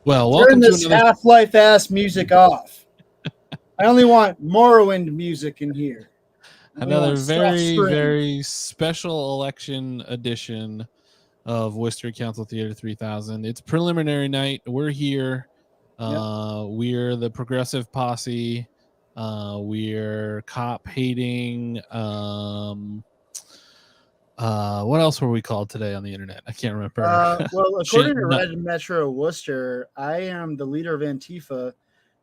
Well. Welcome Turn to this another. Half-Life ass music off. I only want Morrowind music in here. Another very special election edition of Worcester Council Theater 3000. It's preliminary night. We're here. We're the Progressive Posse. We're cop hating. What else were we called today on the internet? I can't remember. Well, according to Red Metro Worcester, I am the leader of Antifa,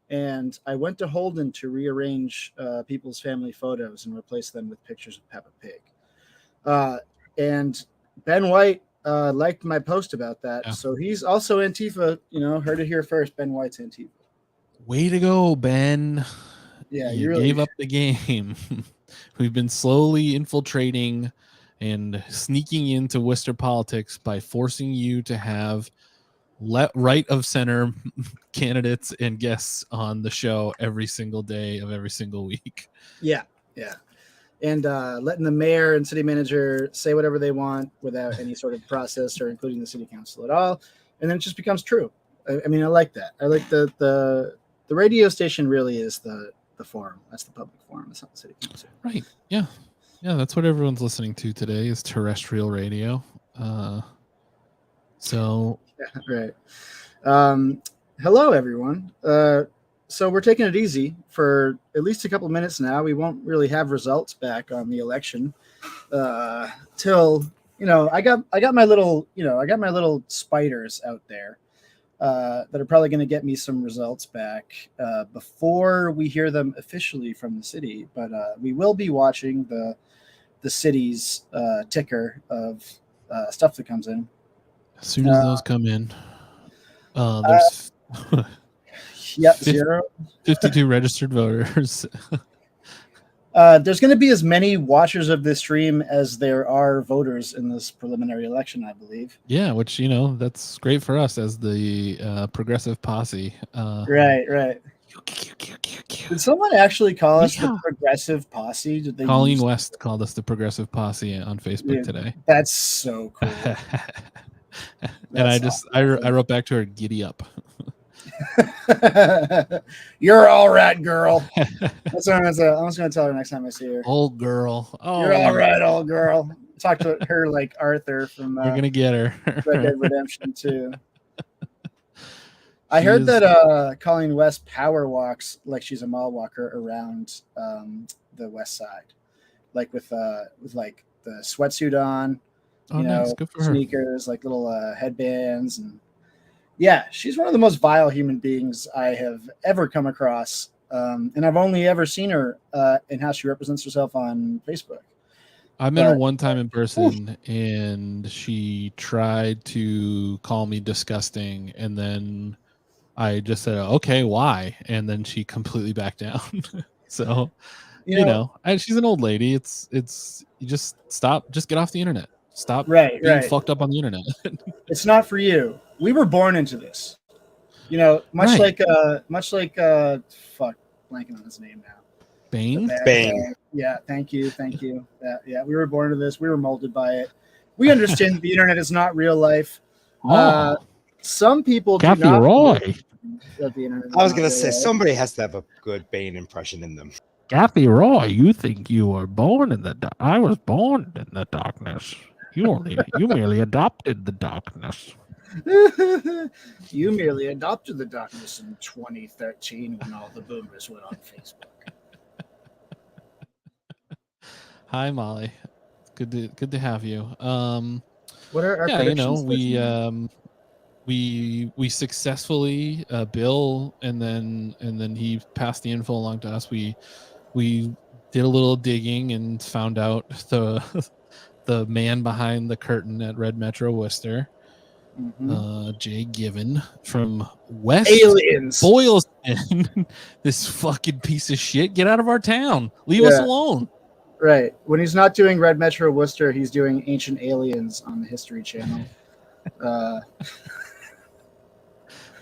and I went to Holden to rearrange people's family photos and replace them with pictures of Peppa Pig. And Ben White liked my post about that, so he's also Antifa. You know, heard it here first. Ben White's Antifa. Way to go, Ben. Yeah, You really gave up the game. We've been slowly infiltrating and sneaking into Worcester politics by forcing you to have right of center candidates and guests on the show every single day of every single week. Yeah. And letting the mayor and city manager say whatever they want without any sort of process or including the city council at all. And then it just becomes true. I mean, I like that. I like the radio station really is the forum. That's the public forum. It's not the city council. Right. Yeah. Yeah. That's what everyone's listening to today is terrestrial radio. So. Yeah, right. Hello, everyone. So we're taking it easy for at least a couple minutes now. We won't really have results back on the election till I got my little spiders out there that are probably going to get me some results back before we hear them officially from the city. But we will be watching the city's ticker of stuff that comes in. As soon as those come in, there's. Yep, 0. 52 registered voters. There's going to be as many watchers of this stream as there are voters in this preliminary election, I believe. Yeah, which, that's great for us as the progressive posse. Right. Did someone actually call us the progressive posse? Did they Colleen West called us the progressive posse on Facebook today. That's so cool. And I wrote back to her, giddy up. You're all right, girl. That's what I'm just gonna tell her next time I see her. Old girl. Oh, you're all right, old girl. Talk to her like Arthur from. We're gonna get her. Red Dead Redemption 2. I heard that Colleen West power walks like she's a mall walker around the west side, like with like the sweatsuit on, nice. Good for sneakers, like little headbands, and yeah, she's one of the most vile human beings I have ever come across, and I've only ever seen her in how she represents herself on Facebook. I met her one time in person, and she tried to call me disgusting, and then I just said, okay, why? And then she completely backed down. So, and she's an old lady. It's you just get off the internet. Stop being fucked up on the internet. It's not for you. We were born into this. Much like blanking on his name now. Bane. Yeah, thank you. Yeah, we were born into this. We were molded by it. We understand the internet is not real life. Some people Kathy do not Roy. I was going to say, somebody has to have a good Bane impression in them. Kathy Roy, you think you were born in the I was born in the darkness. You merely adopted the darkness. You merely adopted the darkness in 2013 when all the boomers went on Facebook. Hi, Molly. Good to have you. What are our predictions? We successfully Bill and then he passed the info along to us. We did a little digging and found out the man behind the curtain at Red Metro Worcester, Jay Given from West Aliens Boylston. This fucking piece of shit. Get out of our town. Leave us alone. Right. When he's not doing Red Metro Worcester, he's doing Ancient Aliens on the History Channel.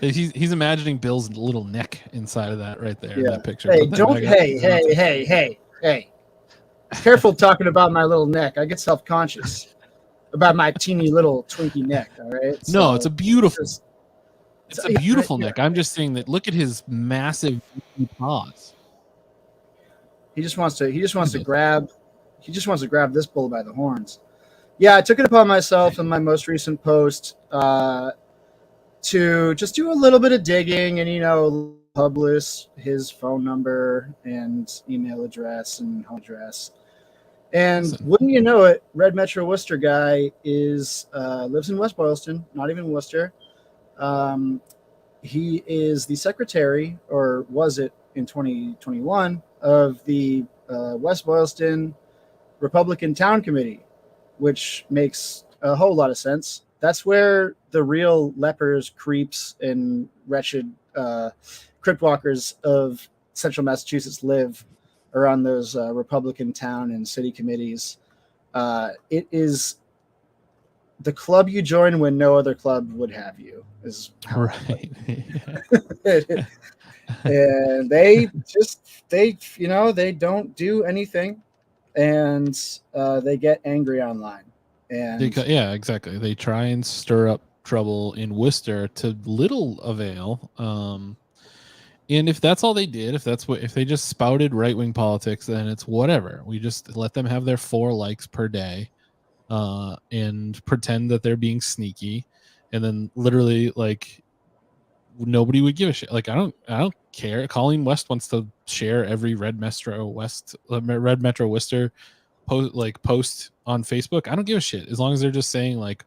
He's imagining Bill's little neck inside of that right there in that picture. Hey. Careful talking about my little neck. I get self-conscious about my teeny little Twinkie neck, all right? No, it's a beautiful neck. I'm just saying that look at his massive paws. He just wants to grab this bull by the horns. Yeah, I took it upon myself in my most recent post to just do a little bit of digging and publish his phone number and email address and home address. And wouldn't you know it, Red Metro Worcester guy lives in West Boylston, not even Worcester. He is the secretary, or was it in 2021, of the West Boylston Republican Town Committee, which makes a whole lot of sense. That's where the real lepers, creeps, and wretched crypt walkers of Central Massachusetts live are on those Republican town and city committees. It is the club you join when no other club would have you. Is how Right. And they don't do anything, and they get angry online. And Yeah, exactly. They try and stir up trouble in Worcester to little avail. And if that's all they did, if they just spouted right-wing politics, then it's whatever. We just let them have their 4 likes per day, and pretend that they're being sneaky, and then literally like nobody would give a shit. Like I don't care. Colleen West wants to share every Red Metro Worcester post on Facebook. I don't give a shit as long as they're just saying like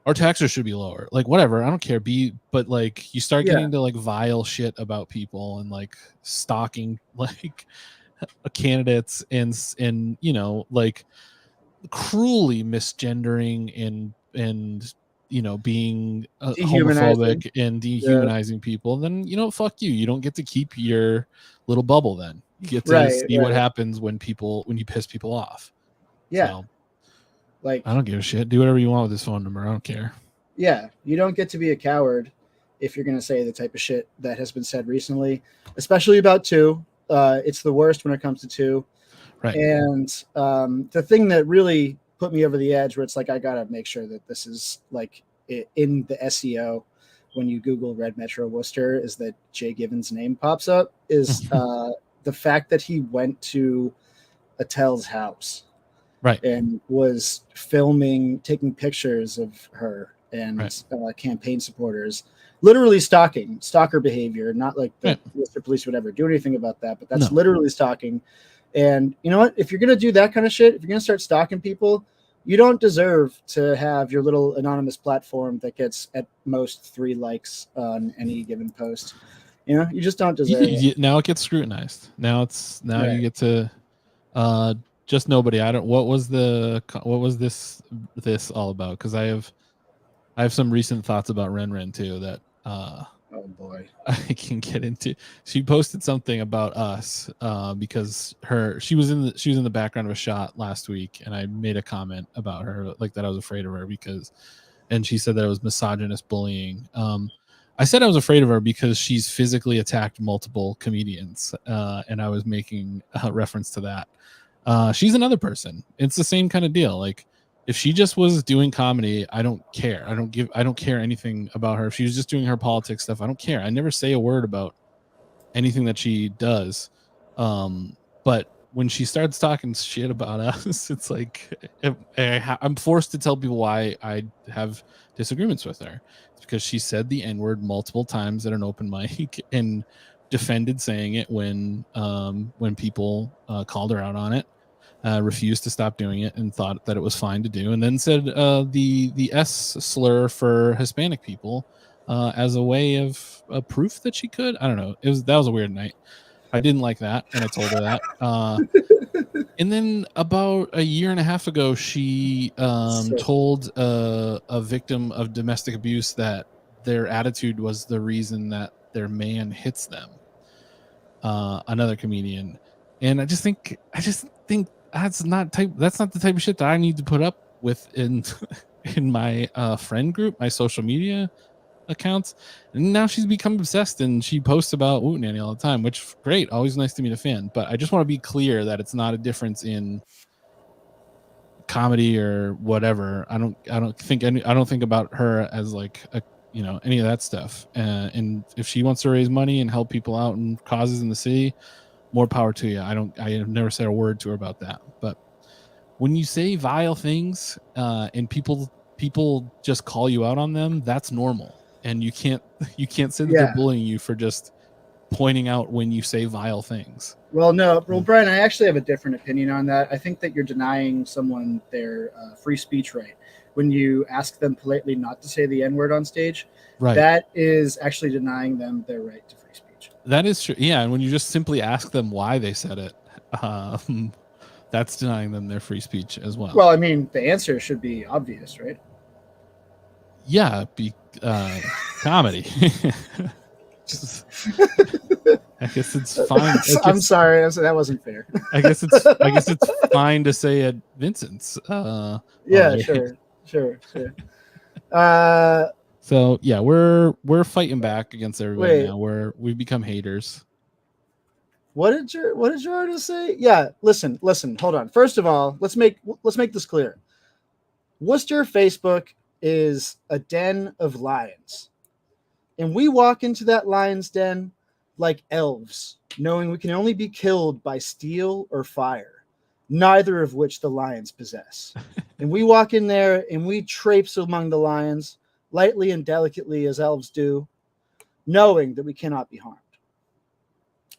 our taxes should be lower. Like whatever, I don't care. But like you start getting to like vile shit about people and like stalking like candidates and like cruelly misgendering and being homophobic and dehumanizing people, then fuck you. You don't get to keep your little bubble. Then you get to see what happens when you piss people off. Yeah. So, like I don't give a shit. Do whatever you want with this phone number. I don't care. Yeah, you don't get to be a coward if you're going to say the type of shit that has been said recently, especially about 2. It's the worst when it comes to 2. Right. And the thing that really put me over the edge, where it's like I got to make sure that this is like in the SEO when you Google Red Metro Worcester, is that Jay Given's name pops up, is the fact that he went to Attell's house. Right. And was taking pictures of her and campaign supporters, literally stalker behavior, not like the Worcester police would ever do anything about that, but that's literally stalking. And you know what? If you're going to do that kind of shit, if you're going to start stalking people, you don't deserve to have your little anonymous platform that gets at most 3 likes on any given post. You just don't deserve it. Now it gets scrutinized. Now you get to just nobody. What was this all about? Because I have some recent thoughts about Ren too that oh boy, I can get into. She posted something about us because she was in the background of a shot last week, and I made a comment about her like that I was afraid of her and she said that it was misogynist bullying. I said I was afraid of her because she's physically attacked multiple comedians, and I was making a reference to that. She's another person. It's the same kind of deal. Like if she just was doing comedy, I don't care. I don't care anything about her. If she was just doing her politics stuff, I don't care. I never say a word about anything that she does. But when she starts talking shit about us, it's like I'm forced to tell people why I have disagreements with her. It's because she said the N-word multiple times at an open mic and defended saying it when people called her out on it. Refused to stop doing it and thought that it was fine to do, and then said the S slur for Hispanic people as a way of proof that she could. I don't know. That was a weird night. I didn't like that, and I told her that. And then about a year and a half ago, she told a victim of domestic abuse that their attitude was the reason that their man hits them. Another comedian, and I just think that's not the type of shit that I need to put up with in my friend group, my social media accounts. And now she's become obsessed and she posts about Woot Nanny all the time, which great, always nice to meet a fan. But I just want to be clear that it's not a difference in comedy or whatever. I don't think about her as like any of that stuff. And if she wants to raise money and help people out and causes in the city, more power to you. I have never said a word to her about that. But when you say vile things and people just call you out on them, that's normal. And you can't say that they're bullying you for just pointing out when you say vile things. Well, no. Well, Brian, I actually have a different opinion on that. I think that you're denying someone their free speech right. When you ask them politely not to say the N-word on stage, right, that is actually denying them their right to free speech. That is true. Yeah, and when you just simply ask them why they said it, that's denying them their free speech as well. Well, I mean, the answer should be obvious, right? Yeah, comedy. I guess it's fine. I'm sorry, that wasn't fair. I guess it's fine to say at Vincent's. Yeah, sure. So yeah, we're fighting back against everybody Wait. now. We've become haters. What did your artist say? Yeah, listen. Hold on. First of all, let's make this clear. Worcester Facebook is a den of lions, and we walk into that lion's den like elves, knowing we can only be killed by steel or fire, neither of which the lions possess. And we walk in there and we traipse among the lions, lightly and delicately as elves do, knowing that we cannot be harmed.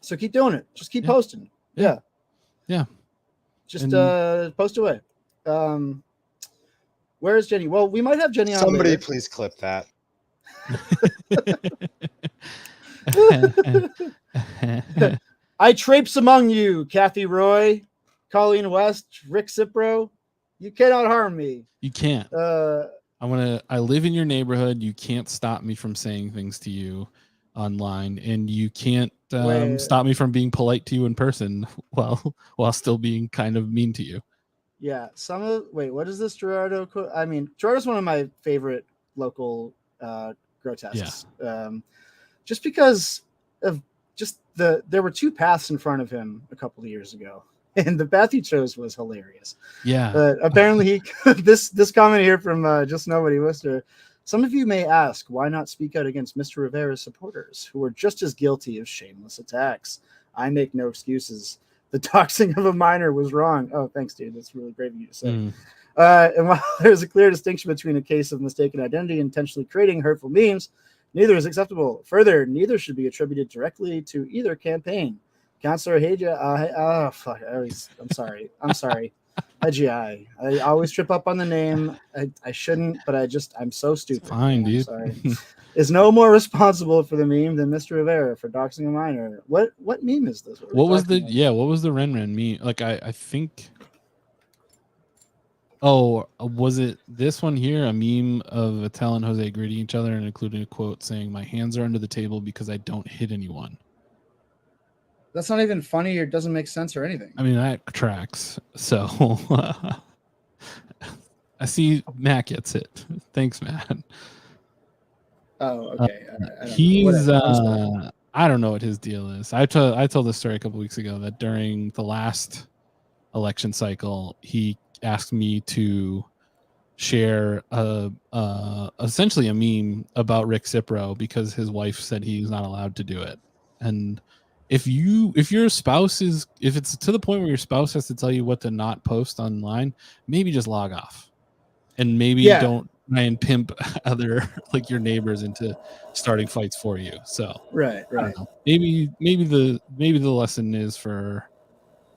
So keep doing it. Just keep posting. Yeah. Just post away. Where is Jenny? Well, we might have Jenny on. Somebody later. please clip that. I traipse among you, Kathy Roy, Colleen West, Rick Cipro. You cannot harm me. You can't. I live in your neighborhood. You can't stop me from saying things to you online, and you can't stop me from being polite to you in person while still being kind of mean to you. Yeah. What is this Gerardo quote? I mean, Gerardo's one of my favorite local grotesques. Yeah. Just because of there were two paths in front of him a couple of years ago, and the path he chose was hilarious. Yeah. But apparently this comment here from Just Nobody Worcester. Some of you may ask, why not speak out against Mr. Rivera's supporters, who are just as guilty of shameless attacks? I make no excuses. The doxing of a minor was wrong. Oh, thanks, dude. That's really brave of you to say. And while there's a clear distinction between a case of mistaken identity and intentionally creating hurtful memes, neither is acceptable. Further, neither should be attributed directly to either campaign. Councillor Haja, I'm sorry. I always trip up on the name. I shouldn't, but I'm so stupid. It's fine, dude. Sorry. Is no more responsible for the meme than Mr. Rivera for doxing a minor. What meme is this? What was the Ren meme? Like I think. Oh, was it this one here? A meme of Attell and Jose greeting each other and including a quote saying, "My hands are under the table because I don't hit anyone." That's not even funny or doesn't make sense or anything. I mean, that tracks. So I see Matt gets it. Thanks, Matt. Oh, okay. I don't know what his deal is. I told this story a couple weeks ago that during the last election cycle, he asked me to share essentially a meme about Rick Cipro because his wife said he's not allowed to do it. And if your spouse if it's to the point where your spouse has to tell you what to not post online, maybe just log off, and maybe don't try and pimp other like your neighbors into starting fights for you. So right. Maybe the lesson is for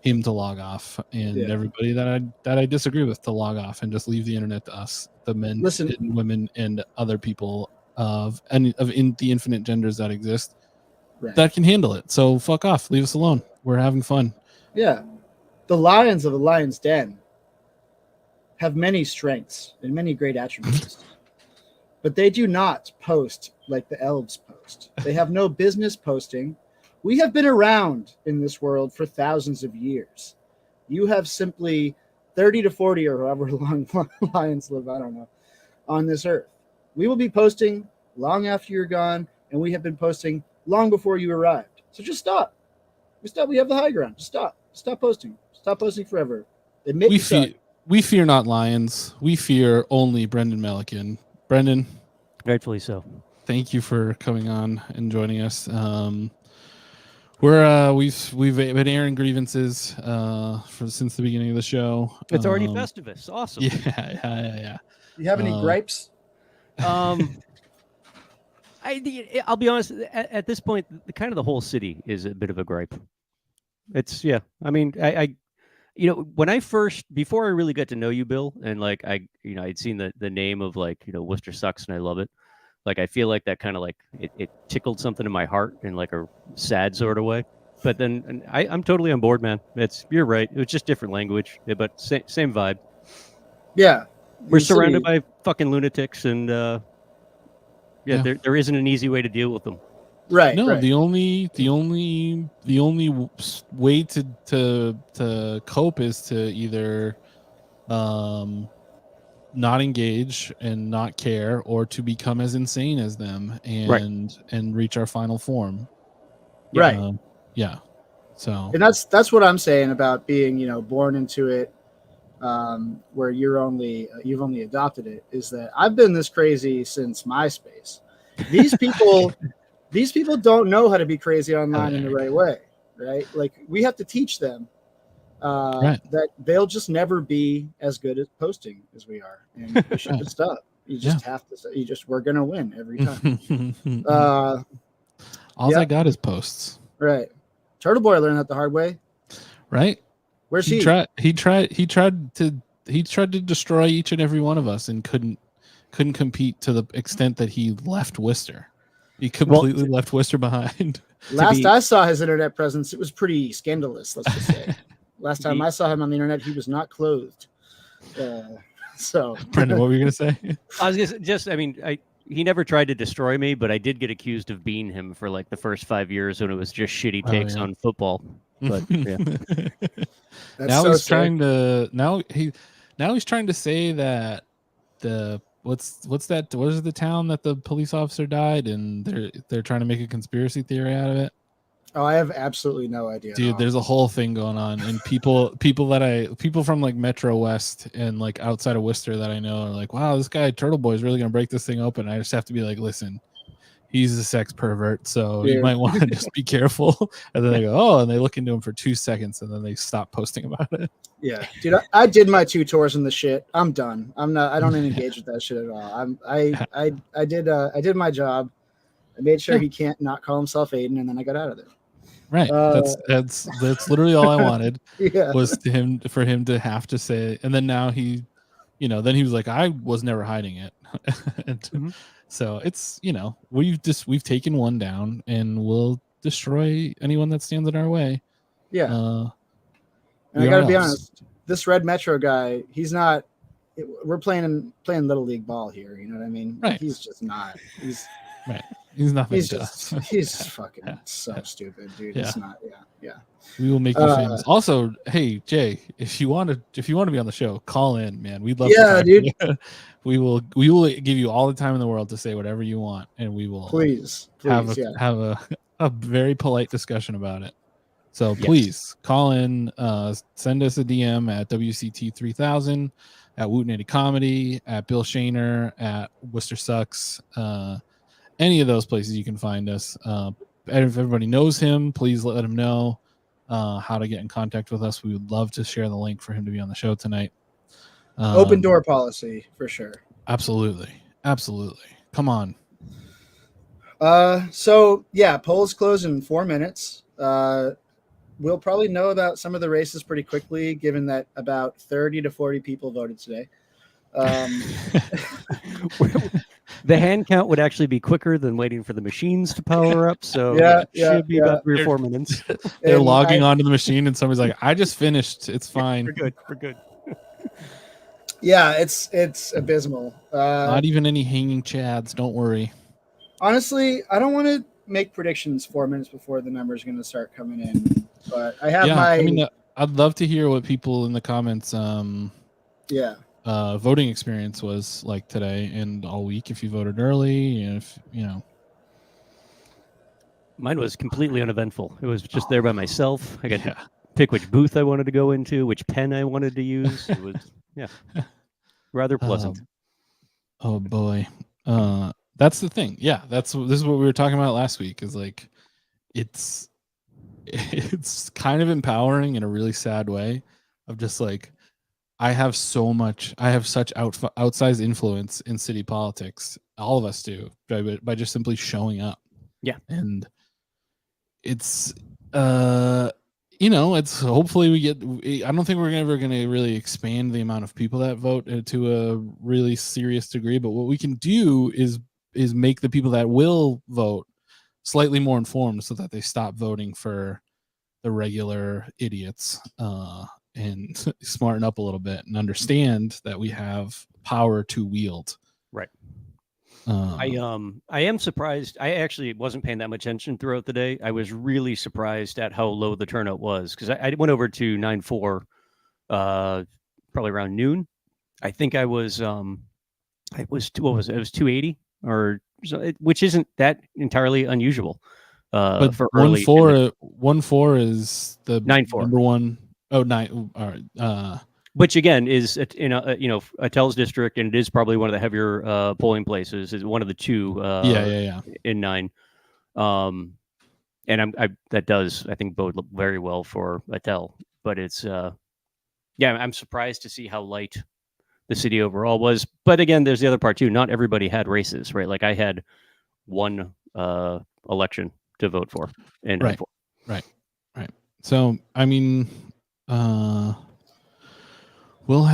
him to log off, and everybody that I disagree with to log off and just leave the internet to us, the men and women and other people in the infinite genders that exist. Right. That can handle it. So fuck off. Leave us alone. We're having fun. Yeah. The lions of the lion's den have many strengths and many great attributes. But they do not post like the elves post. They have no business posting. We have been around in this world for thousands of years. You have simply 30 to 40 or however long lions live, I don't know, on this earth. We will be posting long after you're gone, and we have been posting long before you arrived. So just stop. We have the high ground. Just stop posting. Stop posting forever. We fear not lions. We fear only Brendan Melican. Brendan, rightfully so. Thank you for coming on and joining us. We've been airing grievances since the beginning of the show. It's already Festivus. Awesome. Yeah. You have any gripes? I'll be honest. At this point, kind of the whole city is a bit of a gripe. I mean, when I before I really got to know you, Bill, and like I'd seen the name of Worcester sucks and I love it. Like I feel like that kind of it tickled something in my heart in like a sad sort of way. But then I'm totally on board, man. You're right. It was just different language, but same vibe. Yeah, we're surrounded by fucking lunatics, and there isn't an easy way to deal with them. Right. No, right. the only way to cope is to either not engage and not care, or to become as insane as them and reach our final form. Right. Yeah. So And that's what I'm saying about being, born into it, where you've only adopted it, is that I've been this crazy since MySpace. These people don't know how to be crazy online in the right way, right? Like, we have to teach them that they'll just never be as good at posting as we are, and you should just stop. You just have to. We're gonna win every time. All I got is posts. Right. Turtle Boy learned that the hard way. Right. Where's he? He tried to destroy each and every one of us and couldn't compete to the extent that he left Worcester. He completely left Worcester behind. Last I saw his internet presence, it was pretty scandalous, let's just say. Last time I saw him on the internet, he was not clothed. So, Brendan, what were you going to say? I was he never tried to destroy me, but I did get accused of being him for like the first 5 years when it was just shitty takes on football. But yeah. Now he's trying to say that what is the town that the police officer died, and they're trying to make a conspiracy theory out of it. Oh, I have absolutely no idea. Dude, there's a whole thing going on, and people from like Metro West and like outside of Worcester that I know are like, wow, this guy Turtle Boy is really gonna break this thing open. I just have to be like, listen, he's a sex pervert, so you might want to just be careful. And then they go, oh, and they look into him for 2 seconds, and then they stop posting about it. Yeah, dude, I did my 2 tours in the shit. I'm done. I don't engage with that shit at all. I did my job. I made sure he can't not call himself Aiden, and then I got out of there. Right. That's literally all I wanted. Yeah. Was for him to have to say, and then now he, then he was like, I was never hiding it. And so it's, we've taken one down, and we'll destroy anyone that stands in our way. Yeah. And I gotta be honest, this Red Metro guy, he's not. We're playing little league ball here. You know what I mean? Right. He's just not. He's right. He's nothing. He's fucking so stupid, dude. Yeah. It's not. Yeah. We will make you famous. Also, hey Jay, if you want to be on the show, call in, man. We'd love. Yeah, dude. We will give you all the time in the world to say whatever you want, and we will please have a very polite discussion about it. So please call in, send us a DM at WCT3000, at Wootenanny Comedy, at Bill Shaner, at Worcester Sucks. Any of those places you can find us. If everybody knows him, please let him know how to get in contact with us. We would love to share the link for him to be on the show tonight. Open door policy for sure. Absolutely. Come on. So yeah, polls close in 4 minutes. We'll probably know about some of the races pretty quickly, given that about 30 to 40 people voted today. The hand count would actually be quicker than waiting for the machines to power up. So it should be about 3 or 4 minutes. They're logging onto the machine, and somebody's like, I just finished. It's fine. We're good. Yeah, it's abysmal. Not even any hanging chads. Don't worry. Honestly, I don't want to make predictions 4 minutes before the numbers are going to start coming in. But I have I'd love to hear what people in the comments voting experience was like today and all week, if you voted early, and if mine was completely uneventful. It was just there by myself. I got to pick which booth I wanted to go into, which pen I wanted to use. It was rather pleasant. Oh boy. That's the thing. Yeah, this is what we were talking about last week, is like it's kind of empowering in a really sad way, of just like, I have such outsized influence in city politics. All of us do, by just simply showing up. Yeah. And it's it's hopefully we get. I don't think we're ever going to really expand the amount of people that vote to a really serious degree. But what we can do is make the people that will vote slightly more informed, so that they stop voting for the regular idiots, and smarten up a little bit and understand that we have power to wield. Right. I am surprised. I actually wasn't paying that much attention throughout the day. I was really surprised at how low the turnout was because I went over to 9-4 probably around noon. I think I was it was what was it? It was 280 or so, which isn't that entirely unusual. But for early 1-4 is the 9-4 number one. Oh, 9. All right. Which again is in a Tells district, and it is probably one of the heavier polling places. Is one of the two. Yeah. In 9, and that does I think bode very well for Attell. But it's I'm surprised to see how light the city overall was. But again, there's the other part too. Not everybody had races, right? Like I had one election to vote for in 9-4. Right. So I mean, we'll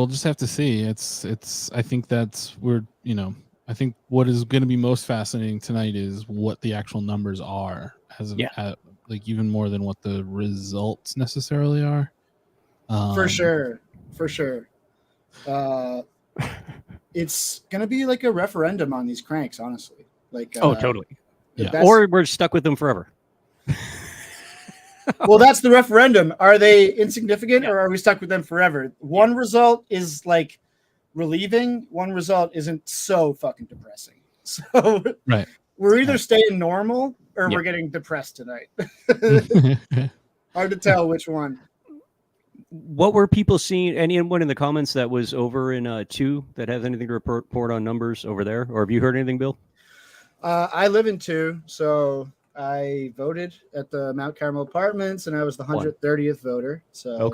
just have to see. It's I think I think what is going to be most fascinating tonight is what the actual numbers are like even more than what the results necessarily are. For sure. It's going to be like a referendum on these cranks, honestly. Like totally. Yeah. Or we're stuck with them forever. Well, that's the referendum. Are they insignificant or are we stuck with them forever? One result is like relieving. One result isn't so fucking depressing. So right. We're either staying normal or we're getting depressed tonight. Hard to tell which one. What were people seeing? Anyone in the comments that was over in 2 that has anything to report on numbers over there? Or have you heard anything, Bill? I live in 2, so I voted at the Mount Carmel Apartments, and I was the 130th voter. So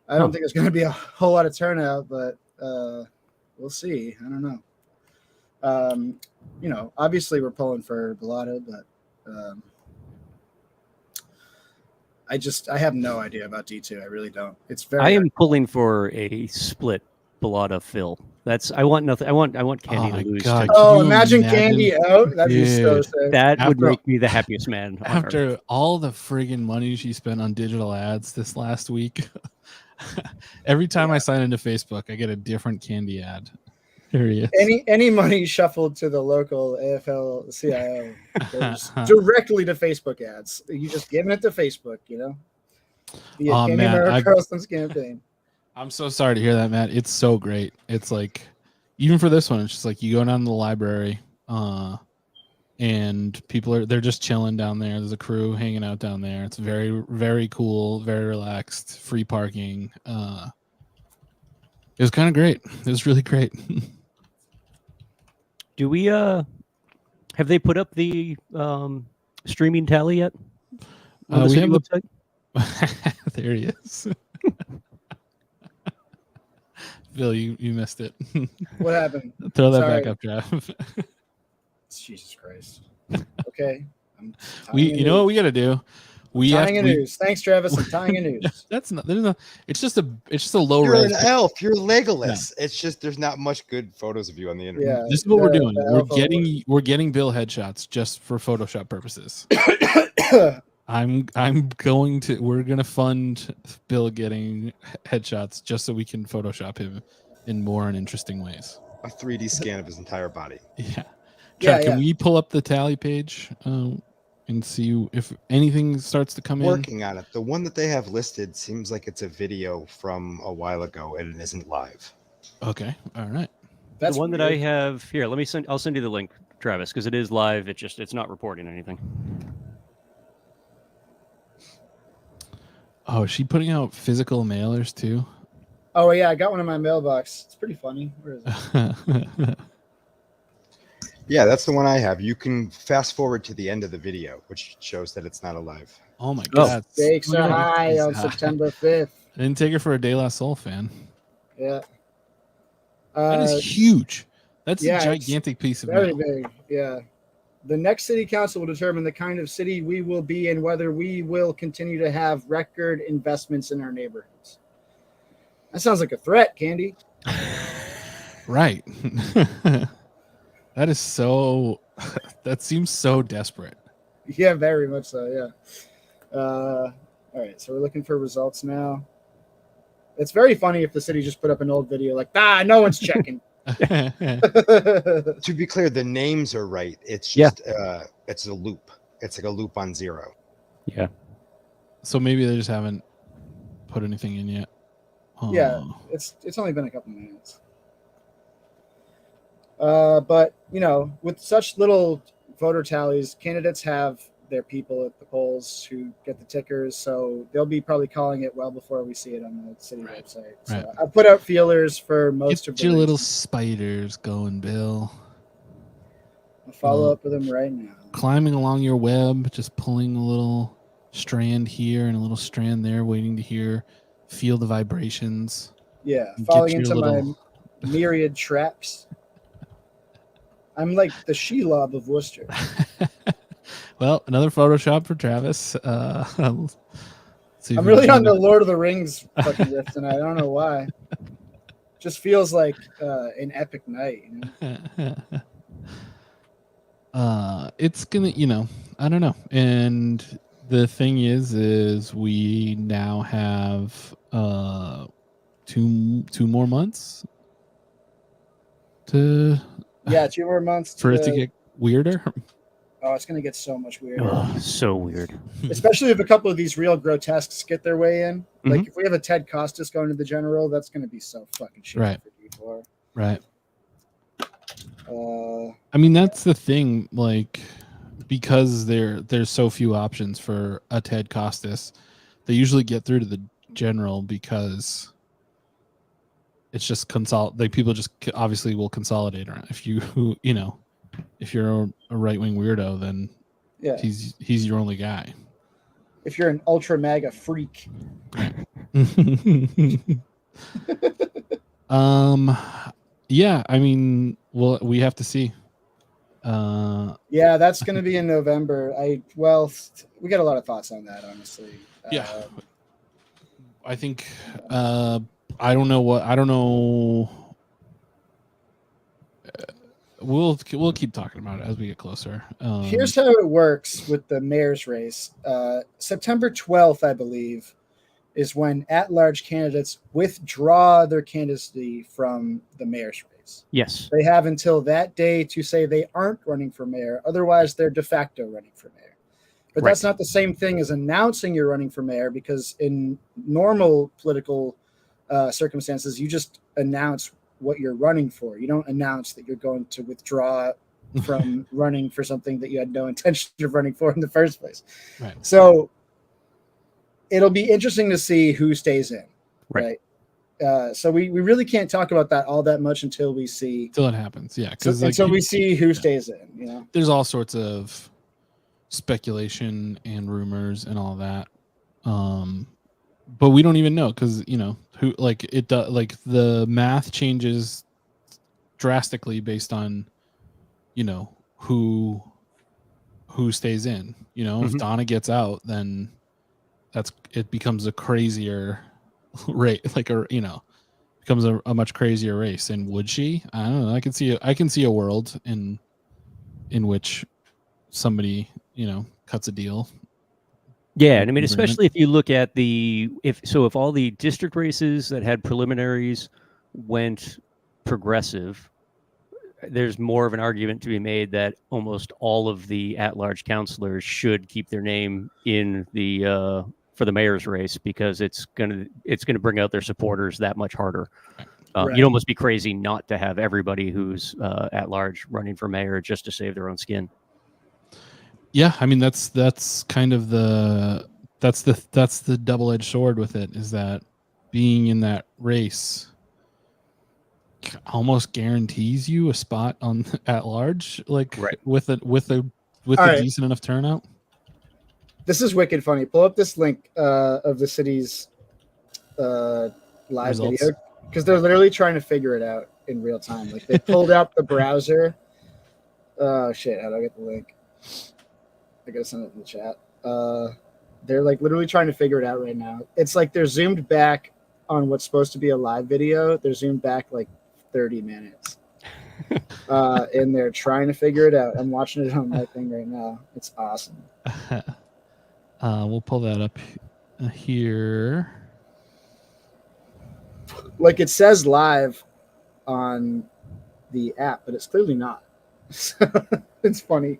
I don't think there's going to be a whole lot of turnout, but we'll see. I don't know. Obviously we're pulling for Bellato, but I have no idea about D2. I really don't. I am pulling for a split Bellato Phil. I want nothing. I want Candy to lose. God, imagine Candy out. That'd be so sick. That would make me the happiest man. After all the friggin' money she spent on digital ads this last week, every time I sign into Facebook, I get a different Candy ad. There he is. Any money shuffled to the local AFL CIO goes directly to Facebook ads. You just giving it to Facebook, The Candy Carlson's campaign. I'm so sorry to hear that, Matt. It's so great. It's like, even for this one, it's just like you go down to the library, and they're just chilling down there. There's a crew hanging out down there. It's very, very cool, very relaxed, free parking. It was kind of great. It was really great. Do we have they put up the streaming tally yet? We have website? There he is. Bill, you missed it. What happened? Throw that back up, Jeff. Jesus Christ. Okay. You know what we got to do? Tying a news. Thanks, Travis. I'm tying a news. That's not. There's no. It's just a low. You're res. an elf. You're Legolas. Yeah. It's just there's not much good photos of you on the internet. Yeah, this is what we're doing. We're getting Bill headshots just for Photoshop purposes. We're gonna fund Bill getting headshots just so we can Photoshop him in more and interesting ways. A 3D scan of his entire body. Yeah. Can we pull up the tally page and see if anything starts to come in? Working on it. The one that they have listed seems like it's a video from a while ago and it isn't live. Okay. All right. That's the one that I have here. I'll send you the link, Travis, because it is live. It's not reporting anything. Oh, is she putting out physical mailers too? Oh yeah, I got one in my mailbox. It's pretty funny. Where is it? Yeah, that's the one I have. You can fast forward to the end of the video, which shows that it's not alive. Oh my God. Stakes are high on September 5th. I didn't take her for a De La Soul fan. Yeah. That is huge. That's a gigantic piece of very mail. Big. Yeah. The next city council will determine the kind of city we will be and whether we will continue to have record investments in our neighborhoods. That sounds like a threat, Candy. Right. That is so. That seems so desperate. Yeah, very much so. Yeah. All right, so we're looking for results now. It's very funny if the city just put up an old video like, no one's checking. To be clear, the names are right. It's just it's a loop. It's like a loop on 0. Yeah. So maybe they just haven't put anything in yet. Yeah, it's only been a couple minutes. But with such little voter tallies, candidates have their people at the polls who get the tickers, so they'll be probably calling it well before we see it on the city website. So I put out feelers for most of the your little spiders going, Bill. I'll follow up with them right now. Climbing along your web, just pulling a little strand here and a little strand there, waiting to feel the vibrations. Yeah, falling into my myriad traps. I'm like the Shelob of Worcester. Well, another Photoshop for Travis. I'm really on the Lord of the Rings fucking riff tonight. I don't know why. Just feels like an epic night. It's gonna, I don't know. And the thing is we now have 2 more months to 2 more months for it to get weirder. Oh, it's going to get so much weirder. Oh, so weird. Especially if a couple of these real grotesques get their way in. Like if we have a Ted Costas going to the general, that's going to be so fucking shit for D4. Right. I mean, that's the thing. Like, because there's so few options for a Ted Costas, they usually get through to the general because it's just people just obviously will consolidate around. If if you're a right-wing weirdo, then he's your only guy. If you're an ultra MAGA freak. Yeah, I mean, well, we have to see. Yeah, that's going to be in November. We got a lot of thoughts on that, honestly. Yeah. I think I don't know. We'll keep talking about it as we get closer. Here's how it works with the mayor's race. September 12th, I believe, is when at-large candidates withdraw their candidacy from the mayor's race. Yes. They have until that day to say they aren't running for mayor. Otherwise, they're de facto running for mayor. But that's not the same thing as announcing you're running for mayor, because in normal political circumstances, you just announce what you're running for. You don't announce that you're going to withdraw from running for something that you had no intention of running for in the first place. Right. So it'll be interesting to see who stays in. Right. So we really can't talk about that all that much until it happens. Yeah. Until we see who stays in, There's all sorts of speculation and rumors and all that. But we don't even know, because who, like, it does, like, the math changes drastically based on who stays in. If Donna gets out, then it becomes a crazier rate, becomes a much crazier race. And would she? I don't know. I can see a world in which somebody cuts a deal. Yeah, and I mean, especially if you look at if all the district races that had preliminaries went progressive, there's more of an argument to be made that almost all of the at-large councilors should keep their name in the for the mayor's race, because it's gonna bring out their supporters that much harder. You'd almost be crazy not to have everybody who's at large running for mayor just to save their own skin. Yeah, I mean, that's kind of the double-edged sword with it, is that being in that race almost guarantees you a spot on at large, with a decent enough turnout. This is wicked funny. Pull up this link of the city's live results video, because they're literally trying to figure it out in real time. Like, they pulled out the browser. Oh shit! How do I get the link? I gotta send it in the chat. They're like literally trying to figure it out right now. It's like they're zoomed back on what's supposed to be a live video. They're zoomed back like 30 minutes. And they're trying to figure it out. I'm watching it on my thing right now. It's awesome. We'll pull that up here. Like, it says live on the app, but it's clearly not. It's funny.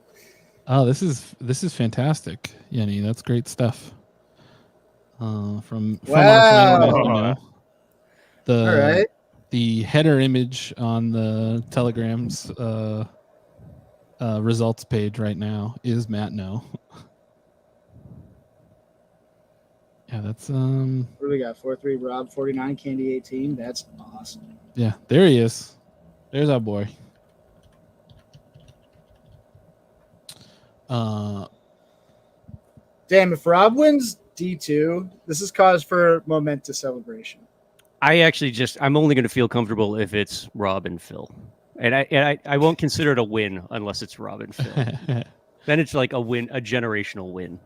Oh, this is fantastic, Yenny. That's great stuff. From our friend that you know. All right. The header image on the Telegram's results page right now is Matt No. Yeah, that's What do we got? 4-3 Rob 49, Candy 18. That's awesome. Yeah, there he is. There's our boy. Damn, if Rob wins D2, this is cause for momentous celebration. I'm only going to feel comfortable if it's Rob and Phil. And I won't consider it a win unless it's Rob and Phil. Then it's like a win, a generational win.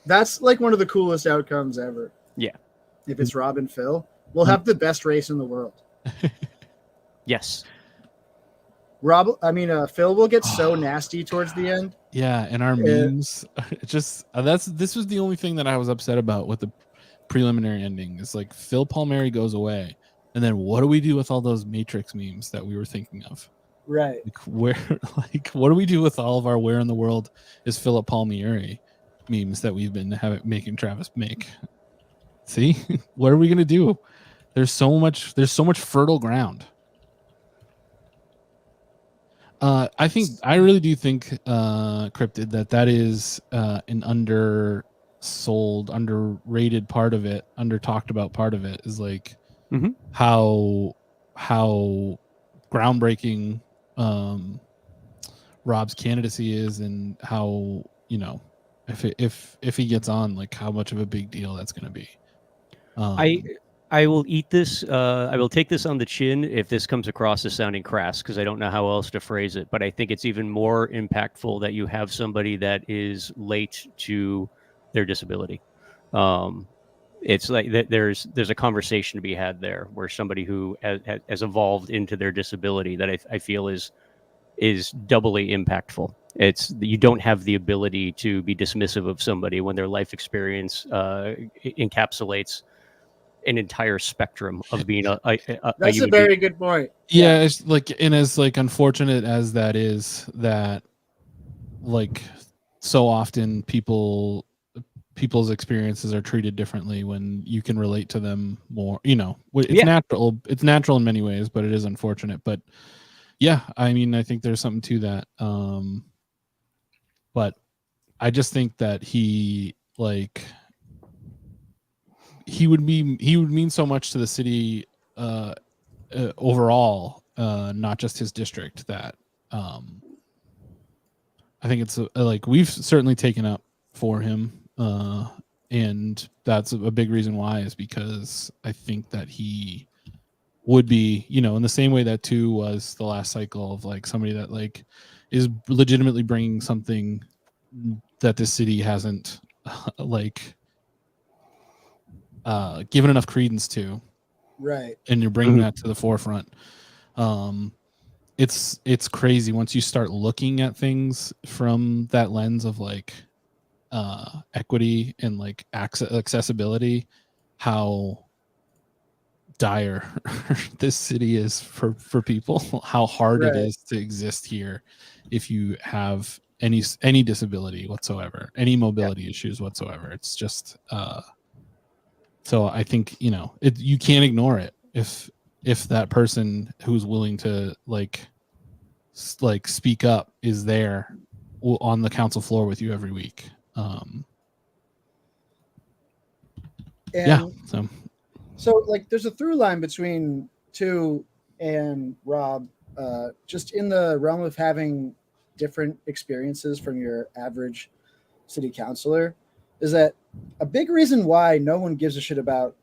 That's like one of the coolest outcomes ever. Yeah. If it's Rob and Phil, we'll have the best race in the world. Yes. Phil will get so nasty towards the end. Yeah, and our memes, just this was the only thing that I was upset about with the preliminary ending. Is like Phil Palmieri goes away, and then what do we do with all those Matrix memes that we were thinking of? Right. What do we do with all of our "Where in the world is Philip Palmieri" memes that we've been making Travis make? See, what are we gonna do? There's so much fertile ground. I really do think Cryptid that is an underrated part of it, under talked about part of it is like how groundbreaking Rob's candidacy is, and how, you know, if he gets on, like how much of a big deal that's going to be. I will eat this. I will take this on the chin if this comes across as sounding crass, because I don't know how else to phrase it. But I think it's even more impactful that you have somebody that is late to their disability. It's like there's a conversation to be had there, where somebody who has evolved into their disability that I feel is doubly impactful. It's you don't have the ability to be dismissive of somebody when their life experience encapsulates an entire spectrum of being a that's a very good point. Yeah, it's like, and as like unfortunate as that is, that like so often people's experiences are treated differently when you can relate to them more. You know, it's natural in many ways, but it is unfortunate. But yeah, I mean, I think there's something to that. But I just think that he would mean so much to the city overall, not just his district, that I think it's like we've certainly taken up for him, and that's a big reason why, is because I think that he would be, you know, in the same way that 2 was the last cycle, of like somebody that like is legitimately bringing something that this city hasn't given enough credence to, right? And you're bringing that to the forefront. It's crazy once you start looking at things from that lens of like equity and like accessibility, how dire this city is for people, how hard it is to exist here if you have any disability whatsoever, any mobility issues whatsoever. It's just so I think, you know, you can't ignore it if that person who's willing to like speak up is there on the council floor with you every week. So like there's a through line between 2 and Rob, just in the realm of having different experiences from your average city councilor, is that a big reason why no one gives a shit about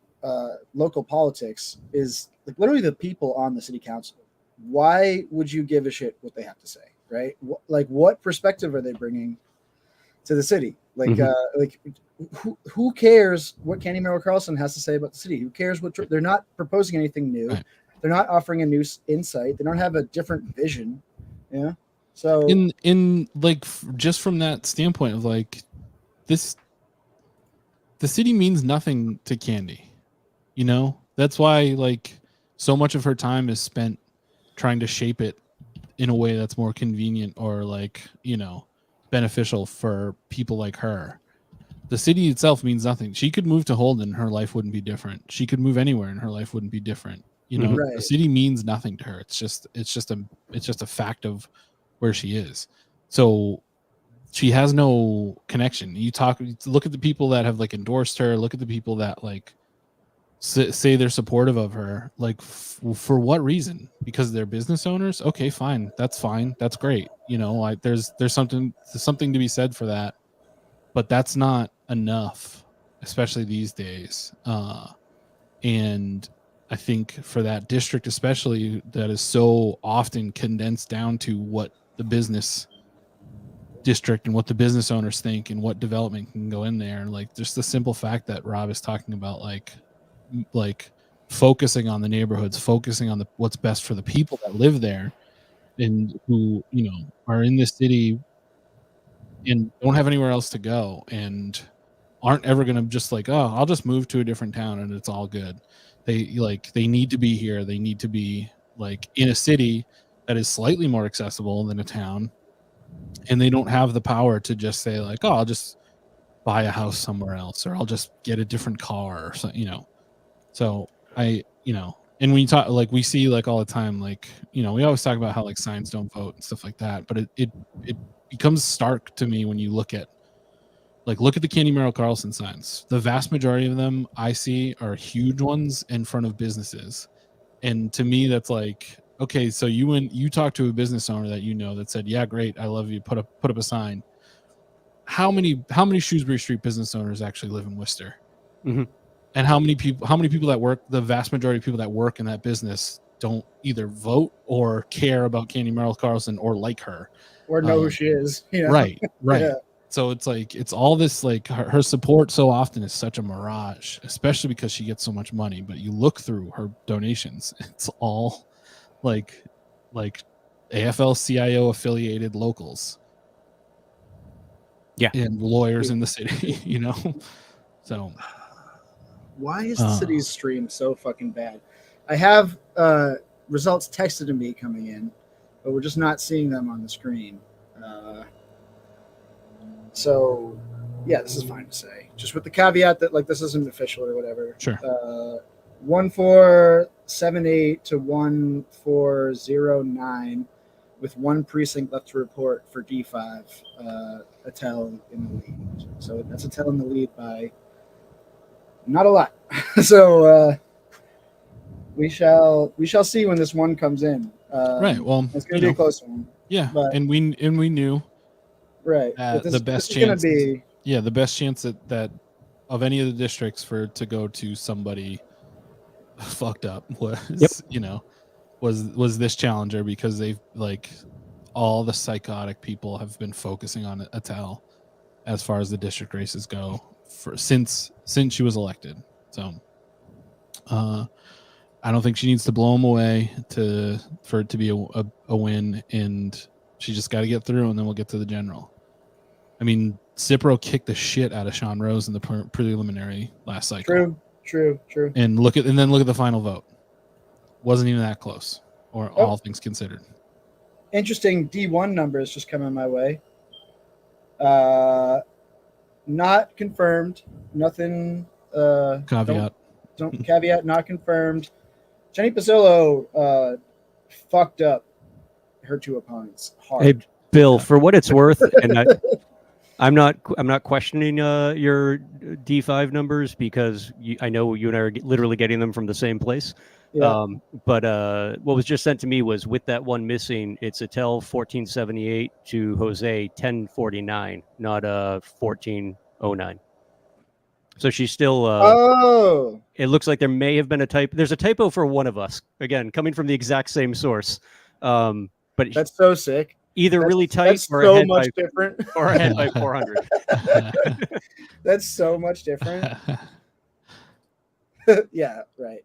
local politics is like literally the people on the city council. Why would you give a shit what they have to say, right? Like what perspective are they bringing to the city? Like, who cares what Candy Merrill Carlson has to say about the city? Who cares what they're not proposing anything new? Right. They're not offering a new insight. They don't have a different vision. Yeah. So in like just from that standpoint of like this, the city means nothing to Candy, you know. That's why like so much of her time is spent trying to shape it in a way that's more convenient or like, you know, beneficial for people like her. The city itself means nothing. She could move to Holden, her life wouldn't be different. She could move anywhere and her life wouldn't be different. You know, Right. the city means nothing to her. It's just a fact of where she is. So she has no connection. Look at the people that have like endorsed her, look at the people that like say they're supportive of her, like for what reason? Because they're business owners? Okay, fine. That's great. You know, like there's something to be said for that. But that's not enough, especially these days. And I think for that district, especially, that is so often condensed down to what the business district and what the business owners think and what development can go in there. Like just the simple fact that Rob is talking about, like focusing on the neighborhoods, focusing on what's best for the people that live there and who, you know, are in this city and don't have anywhere else to go and aren't ever going to just like, oh, I'll just move to a different town and it's all good. They need to be here. They need to be like in a city that is slightly more accessible than a town. And they don't have the power to just say like, oh, I'll just buy a house somewhere else, or I'll just get a different car or something, you know? So you know, and when you talk, like we see like all the time, like, you know, we always talk about how like signs don't vote and stuff like that, but it becomes stark to me when you look at the Candy Merrill Carlson signs. The vast majority of them I see are huge ones in front of businesses. And to me, that's like, okay, so you talk to a business owner that you know that said, yeah, great, I love you, put up a sign. How many Shrewsbury Street business owners actually live in Worcester? Mm-hmm. And how many people that work, the vast majority of people that work in that business don't either vote or care about Candy Merrill Carlson or like her or know who she is. You know? Right. Yeah. So it's like, it's all this, like her support so often is such a mirage, especially because she gets so much money. But you look through her donations, it's all like AFL-CIO affiliated locals. Yeah. And lawyers in the city, you know? So why is the city's stream so fucking bad? I have results texted to me coming in, but we're just not seeing them on the screen. So, yeah, this is fine to say. Just with the caveat that like this isn't official or whatever. Sure. 1478 to 1409, with one precinct left to report for D5. Attell in the lead. So that's Attell in the lead by not a lot. So we shall see when this one comes in. right. Well, it's going to be a close one. Yeah, but, and we knew. Right. The best chance. The best chance that of any of the districts to go to somebody fucked up was was this challenger, because they've like all the psychotic people have been focusing on Attell as far as the district races go since she was elected. So I don't think she needs to blow him away for it to be a win, and she just got to get through, and then we'll get to the general. I mean, Cipro kicked the shit out of Sean Rose in the preliminary last cycle. True. And then look at the final vote. Wasn't even that close, all things considered. Interesting D1 numbers just coming my way. Not confirmed. Nothing. Caveat. Don't caveat. Not confirmed. Jenny Pizzillo fucked up her two opponents hard. Hey, Bill, for what it's worth, and I'm not questioning your D5 numbers, because I know you and I are literally getting them from the same place. Yeah. But what was just sent to me was, with that one missing, it's Attell 1478 to Jose 1049, not 1409. So she's still. It looks like there may have been a typo. There's a typo for one of us, again, coming from the exact same source. But that's so sick. Either really tight or so much different, or ahead by 400. That's so much different. Yeah, right.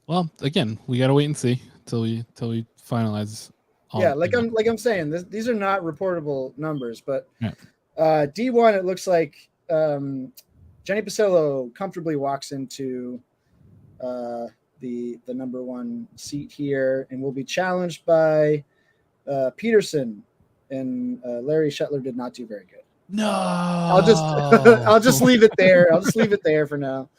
Well, again, we gotta wait and see till we finalize. I'm saying, these are not reportable numbers, but yeah. D1, it looks like Jenny Pizzillo comfortably walks into the number one seat here, and will be challenged by Peterson. And Larry Shetler did not do very good. No, I'll just leave it there. I'll just leave it there for now.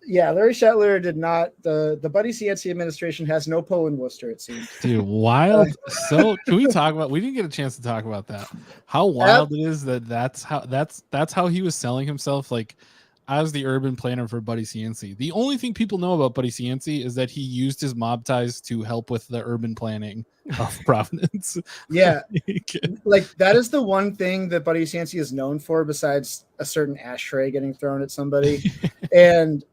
Yeah, Larry Shetler did not. The Buddy Cianci administration has no pull in Worcester, it seems. dude, wild. So can we talk about? We didn't get a chance to talk about that. How wild it is that's how he was selling himself. Like, as the urban planner for Buddy Cianci. The only thing people know about Buddy Cianci is that he used his mob ties to help with the urban planning of Providence. Yeah, like that is the one thing that Buddy Cianci is known for, besides a certain ashtray getting thrown at somebody. And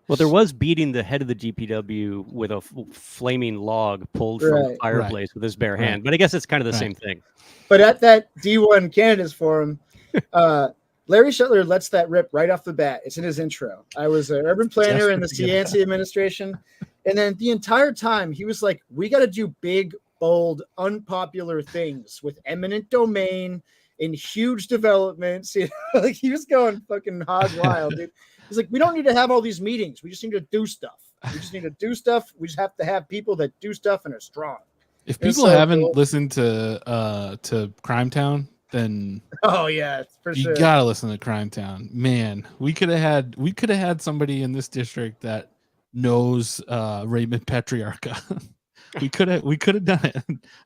well, there was beating the head of the GPW with a flaming log pulled from the fireplace with his bare hand, but I guess it's kind of the same thing. But at that D1 candidates forum, Larry Shetler lets that rip right off the bat. It's in his intro. I was an urban planner in the Cianci administration. And then the entire time he was like, we got to do big, bold, unpopular things with eminent domain and huge developments. You know, like he was going fucking hog wild, dude. He's like, we don't need to have all these meetings. We just need to do stuff. We just need to do stuff. We just have to have people that do stuff and are strong. If people haven't listened to Crime Town, then yeah, for sure. You gotta listen to Crime Town. Man, we could have had somebody in this district that knows Raymond Patriarca. we could have done it.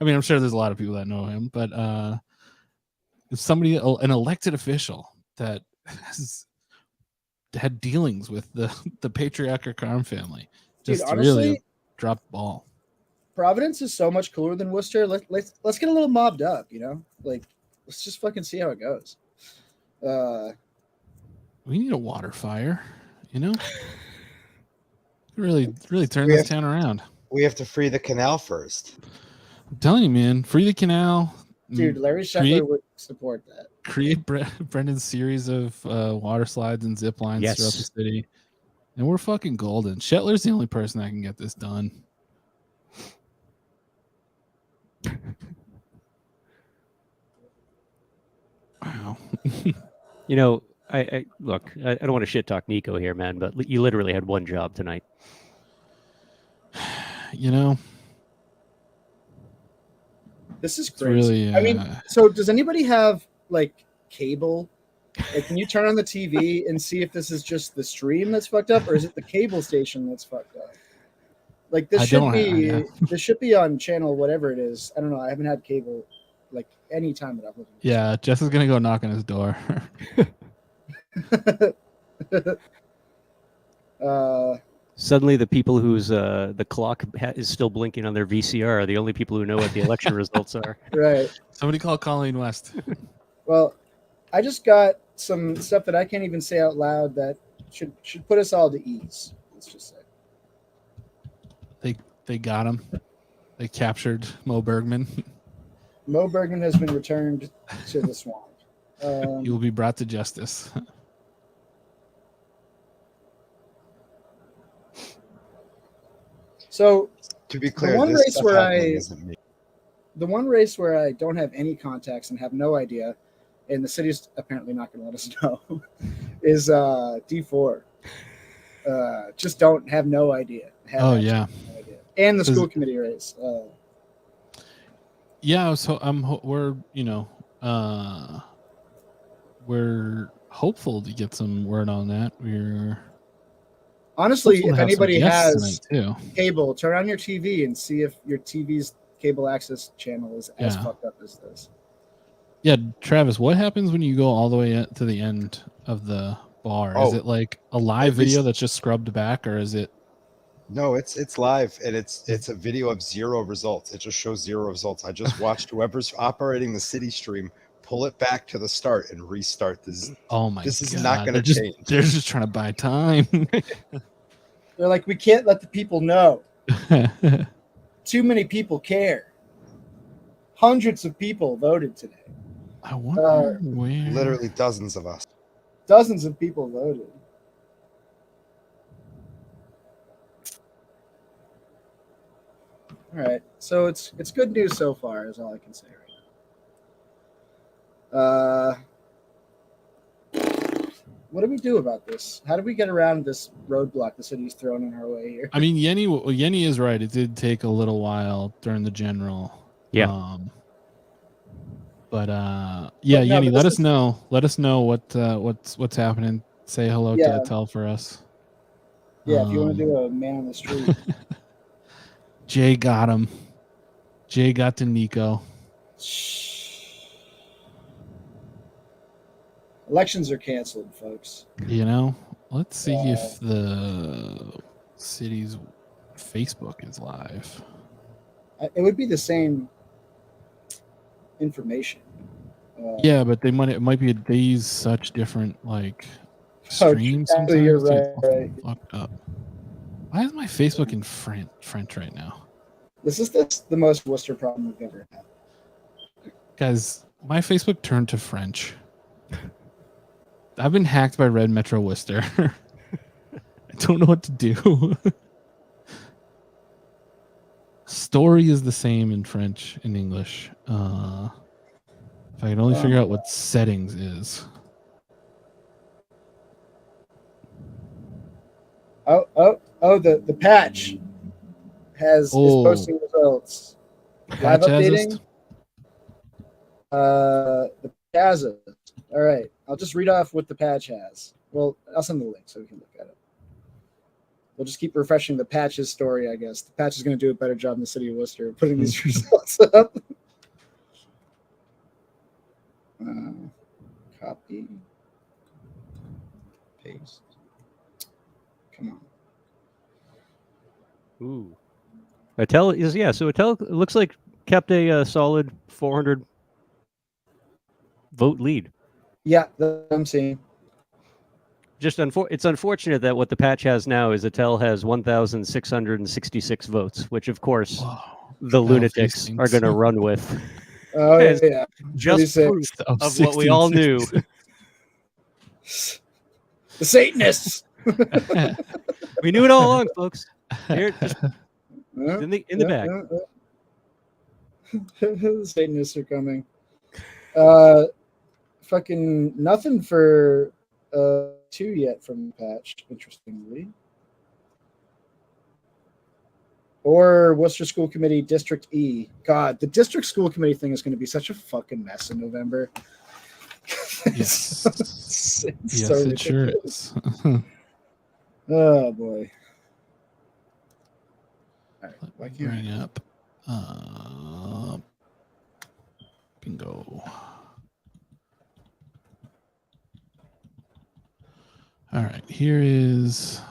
I mean, I'm sure there's a lot of people that know him, but somebody, an elected official that has had dealings with the Patriarca crime family, just dude, honestly, really dropped the ball. Providence is so much cooler than Worcester. Let's get a little mobbed up, you know? Like, let's just fucking see how it goes. We need a water fire, you know? Really turn this town around. We have to free the canal first. I'm telling you, man, free the canal. Dude, Larry Shetler would support that. Create Brendan's series of water slides and zip lines throughout the city. And we're fucking golden. Shetler's the only person that can get this done. Wow. You know, I look, I don't want to shit talk Nico here, man, but you literally had one job tonight. You know, this is crazy. Really, I mean, so does anybody have like cable? Like, can you turn on the TV and see if this is just the stream that's fucked up, or is it the cable station that's fucked up? Like, this should be on channel whatever it is. I don't know. I haven't had cable like any time that I've looked. Yeah, Jess is gonna go knock on his door. Suddenly, the people whose the clock is still blinking on their VCR are the only people who know what the election results are. Right. Somebody call Colleen West. Well, I just got some stuff that I can't even say out loud that should put us all to ease. Let's just say. They got him. They captured Mo Bergman. Mo Bergman has been returned to the swamp. He will be brought to justice. So, to be clear, the one race where I don't have any contacts and have no idea, and the city's apparently not going to let us know, is D4. Just don't have no idea. No idea. And the school committee race. Yeah, so we're hopeful to get some word on that. We're honestly, if anybody has cable, turn on your TV and see if your TV's cable access channel is as fucked up as this. Yeah, Travis, what happens when you go all the way to the end of the bar? Is it like a live video that's just scrubbed back, or is it? No, it's live, and it's a video of zero results. It just shows zero results. I just watched whoever's operating the city stream pull it back to the start and restart this. Oh my! This is not going to change. They're just trying to buy time. They're like, we can't let the people know. Too many people care. Hundreds of people voted today. I wonder where. Literally dozens of us. Dozens of people voted. All right, so it's good news so far, is all I can say right now. What do we do about this? How do we get around this roadblock the city's thrown in our way here? I mean, Yenny is right. It did take a little while during the general. Yeah. But But no, Yenny, but let this us know. Let us know what's happening. Say hello Yeah. to Tell for us. Yeah, if you want to do a man on the street. Jay got him. Jay got to Nico. Elections are canceled, folks. You know, let's see if the city's Facebook is live. It would be the same information. Yeah, but it might be they use such different like streams. Sometimes you're It's right. fucked up. Why is my Facebook in French right now? This is the most Worcester problem we've ever had. Guys, my Facebook turned to French. I've been hacked by Red Metro Worcester. I don't know what to do. Story is the same in French and English. If I can only figure out what settings is. The patch is posting results. Live Patch has updating. The patch. All right, I'll just read off what the patch has. Well, I'll send the link so we can look at it. We'll just keep refreshing the patch's story, I guess. The patch is going to do a better job in the city of Worcester of putting these results up. Copy. Paste. Come on. Ooh. Attell is so Attell looks like kept a solid 400 vote lead. Yeah, that's what I'm seeing. Just it's unfortunate that what the patch has now is Attell has 1,666 votes, which of course the lunatics are going to run with. Oh yeah, just proof of what we all knew. The Satanists. We knew it all along, folks. Here, just in the bag. The Satanists are coming. Fucking nothing for 2 yet from the patch, interestingly. Or Worcester School Committee District E. God, the District School Committee thing is going to be such a fucking mess in November. Yes. Yes, so it sure is. Oh boy. All right, Let me bring up bingo. All right, here is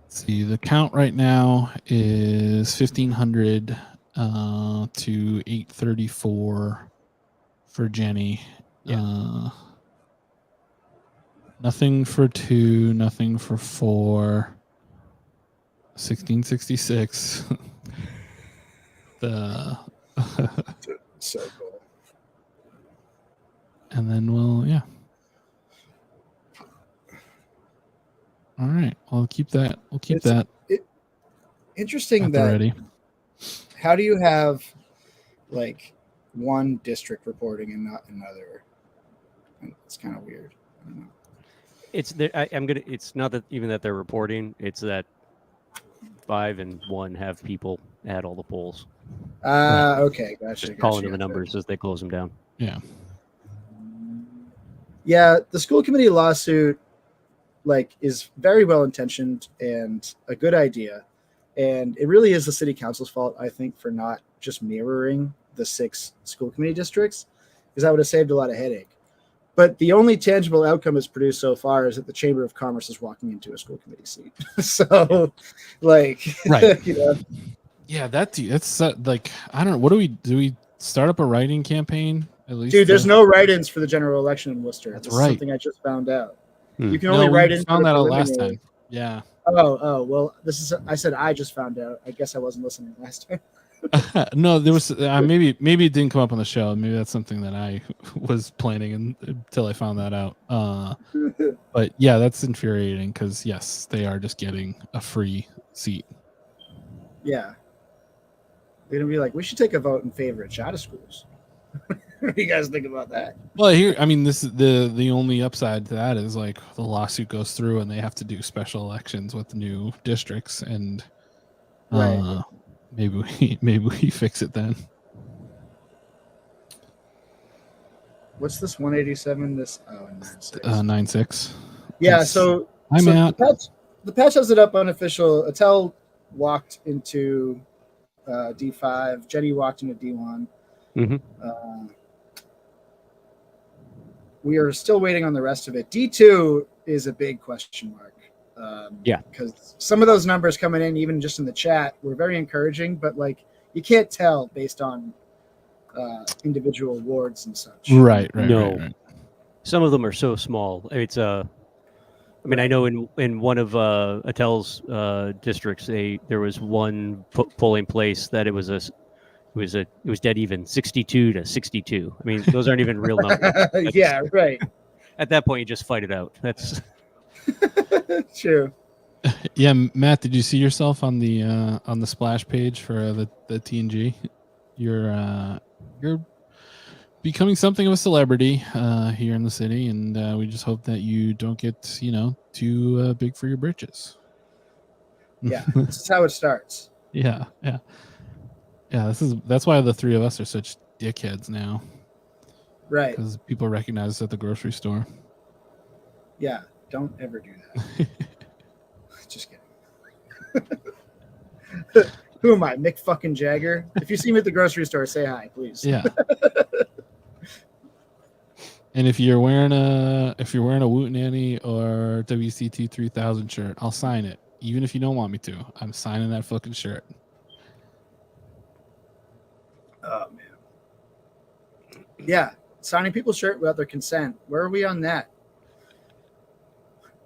let's see, the count right now is 1,500 to 834 for Jenny. Yeah. Nothing for 2, nothing for 4. 1666. So cool. And then all right. I'll keep that. We'll keep that. Interesting that. Ready. How do you have like one district reporting and not another? It's kind of weird. I don't know. It's not that even that they're reporting. It's that 5 and 1 have people at all the polls. Okay, gotcha. Calling in the numbers as they close them down. Yeah. Yeah, the school committee lawsuit is very well intentioned and a good idea. And it really is the city council's fault, I think, for not just mirroring the 6 school committee districts, because that would have saved a lot of headache. But the only tangible outcome it's produced so far is that the Chamber of Commerce is walking into a school committee seat. So, right. Yeah, that's I don't know. What do? We start up a writing campaign at least? Dude, there's no write-ins for the general election in Worcester. That's this right. is something I just found out. You can only write in. Found that out last time. Yeah. Oh, well, I said I just found out. I guess I wasn't listening last time. No, there was maybe it didn't come up on the show. Maybe that's something that I was planning until I found that out. But yeah, that's infuriating because yes, they are just getting a free seat. Yeah, they're gonna be like, we should take a vote in favor of charter schools. What do you guys think about that? Well, here, I mean, this is the only upside to that is like the lawsuit goes through and they have to do special elections with new districts, and Right. maybe we fix it then. What's this 187? This 96. 9-6. Yeah, That's- so Hi, so Matt. the patch has it up unofficial. Attell walked into D5. Jetty walked into D1. Mhm. We are still waiting on the rest of it. D2 is a big question mark. Yeah. Because some of those numbers coming in, even just in the chat, were very encouraging, but like you can't tell based on individual wards and such. Right. No. Some of them are so small. It's I mean, I know in one of Attell's districts, there was one polling place that it was dead even, 62 to 62. I mean, those aren't even real numbers. Yeah, right. At that point, you just fight it out. That's True. Yeah, Matt, did you see yourself on the splash page for the TNG? You're becoming something of a celebrity here in the city, and we just hope that you don't get too big for your britches. Yeah, this is how it starts. Yeah. That's why the three of us are such dickheads now, Right. because people recognize us at the grocery store. Yeah, don't ever do that. Just kidding. Who am I, Mick fucking Jagger? If you see me at the grocery store, say hi, please. Yeah. And if you're wearing a Woot Nanny or WCT 3000 shirt, I'll sign it. Even if you don't want me to, I'm signing that fucking shirt. Oh man. Yeah, signing people's shirt without their consent. Where are we on that?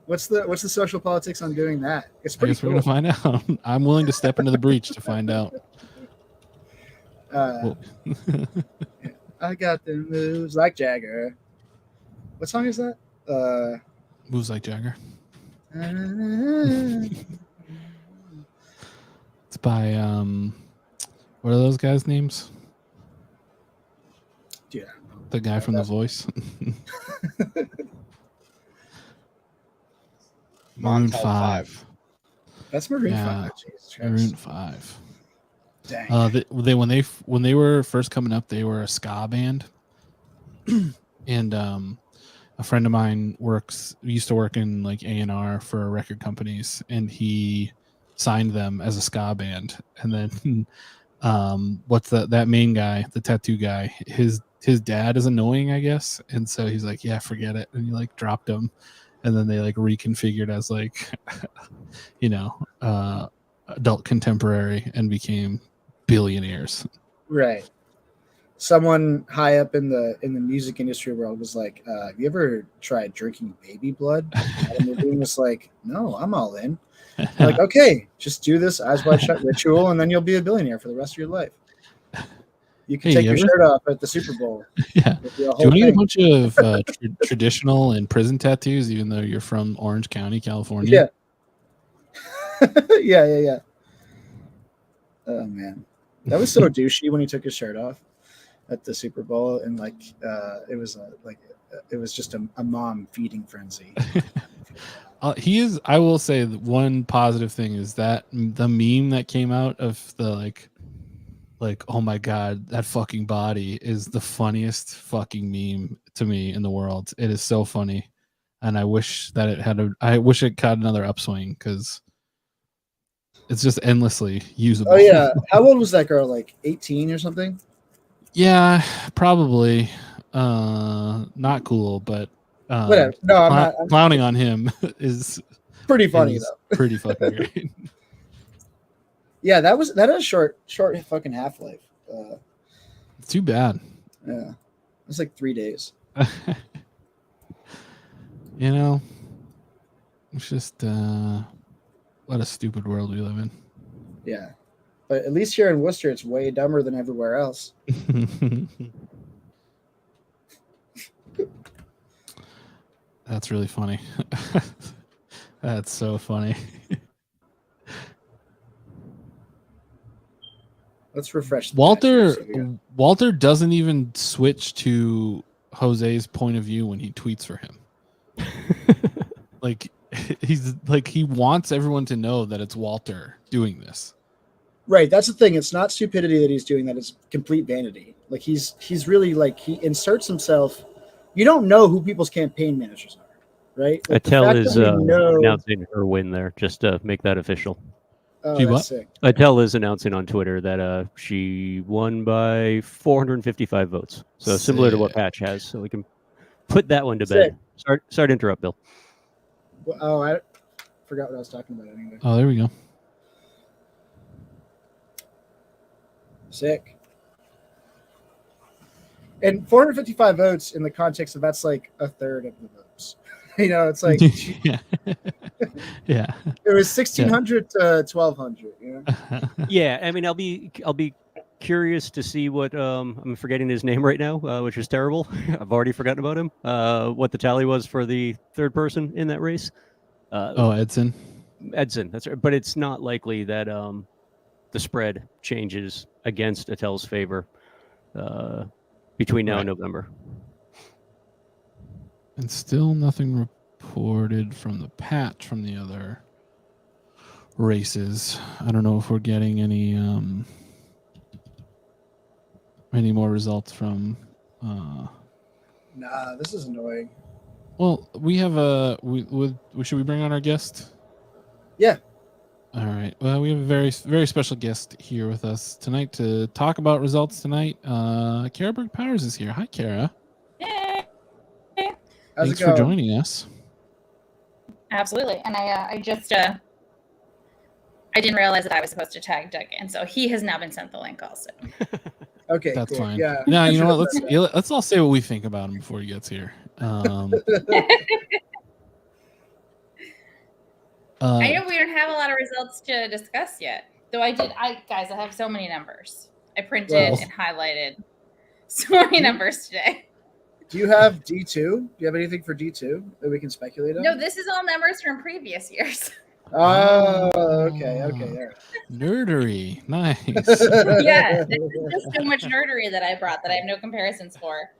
What's the social politics on doing that? It's I pretty guess cool. we're gonna find out. I'm willing to step into the breach to find out. I got the moves like Jagger. What song is that? Moves like Jagger. It's by what are those guys' names? Yeah. The guy from The Voice. Maroon Montel 5. That's Maroon Yeah, 5. Jesus Christ. Maroon 5. Dang. When they were first coming up, they were a ska band, and a friend of mine used to work in like A&R for record companies, and he signed them as a ska band. And then what's that main guy, the tattoo guy, his dad is annoying, I guess, and so he's like, yeah, forget it, and he like dropped him, and then they like reconfigured as like adult contemporary and became billionaires. Right. Someone high up in the music industry world was like, have you ever tried drinking baby blood? And the dude was like, no, I'm all in. Like, okay, just do this eyes wide shut ritual, and then you'll be a billionaire for the rest of your life. You can take your shirt off at the Super Bowl. Yeah. Do you want to get a bunch of traditional and prison tattoos, even though you're from Orange County, California? Yeah. Yeah. Oh man, that was so douchey when he took his shirt off at the Super Bowl, and like it was just a mom feeding frenzy. I will say that one positive thing is that the meme that came out of the like, oh my god, that fucking body is the funniest fucking meme to me in the world. It is so funny, and I wish that it got another upswing, because it's just endlessly usable. Oh yeah, how old was that girl? Like 18 or something? Yeah, probably. Not cool, but Whatever. No, I'm clowning on him is pretty funny though. Pretty fucking great. Yeah, that had a short fucking half-life. Too bad. Yeah, it was like 3 days. It's just what a stupid world we live in. Yeah, but at least here in Worcester, it's way dumber than everywhere else. That's really funny. That's so funny. Let's refresh. The patch here, see here. Walter doesn't even switch to Jose's point of view when he tweets for him. Like he wants everyone to know that it's Walter doing this. Right, that's the thing. It's not stupidity that he's doing that. It's complete vanity. Like he's really like he inserts himself. You don't know who people's campaign managers are, right? Like Attell is announcing her win there, just to make that official. Oh, She that's what? sick. Attell is announcing on Twitter that she won by 455 votes. So similar to what Sick. Patch has. So we can put that one to Sick. bed. Sorry to interrupt, Bill. Oh, I forgot what I was talking about anyway. Oh, there we go. Sick. And 455 votes in the context of that's like a third of the votes. It's like yeah. Yeah. it was 1,600 to 1,200. Yeah, I mean, I'll be curious to see what I'm forgetting his name right now, which is terrible. I've already forgotten about him. What the tally was for the third person in that race. Edson. Edson, that's right. But it's not likely that the spread changes against Attell's favor between now and November. And still nothing reported from the patch from the other races. I don't know if we're getting any more results from. Nah, this is annoying. Well, we have should we bring on our guest? Yeah. All right. Well, we have a very, very special guest here with us tonight to talk about results tonight. Kara Berg Powers is here. Hi, Kara. Hey. How's Thanks it going? for joining us. Absolutely. And I just I didn't realize that I was supposed to tag Doug in, so he has now been sent the link also. Okay, That's cool. fine. Yeah. No, you know what? Let's all say what we think about him before he gets here. I know we don't have a lot of results to discuss yet. Though I have so many numbers. I printed and highlighted so many numbers today. Do you have D2? Do you have anything for D2 that we can speculate on? No, this is all numbers from previous years. Oh, okay. All right. Nerdery. Nice. Yeah, this is just so much nerdery that I brought that I have no comparisons for.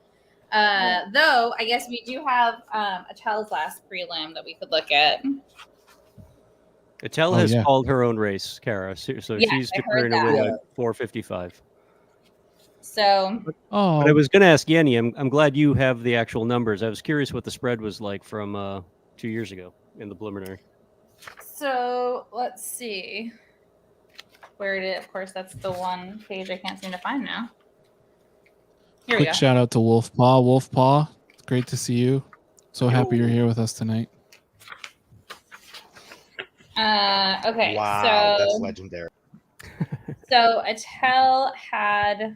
Though, I guess we do have Attell's last prelim that we could look at. Attell has called her own race, Kara. So she's declaring a win by 455. So, but I was going to ask Yenny. I'm glad you have the actual numbers. I was curious what the spread was like from 2 years ago in the preliminary. So let's see where it is. Of course, that's the one page I can't seem to find now. Here we go. Quick shout out to Wolfpaw. Wolfpaw, it's great to see you. So happy you're here with us tonight. Okay. Wow, so, that's legendary. So Attell had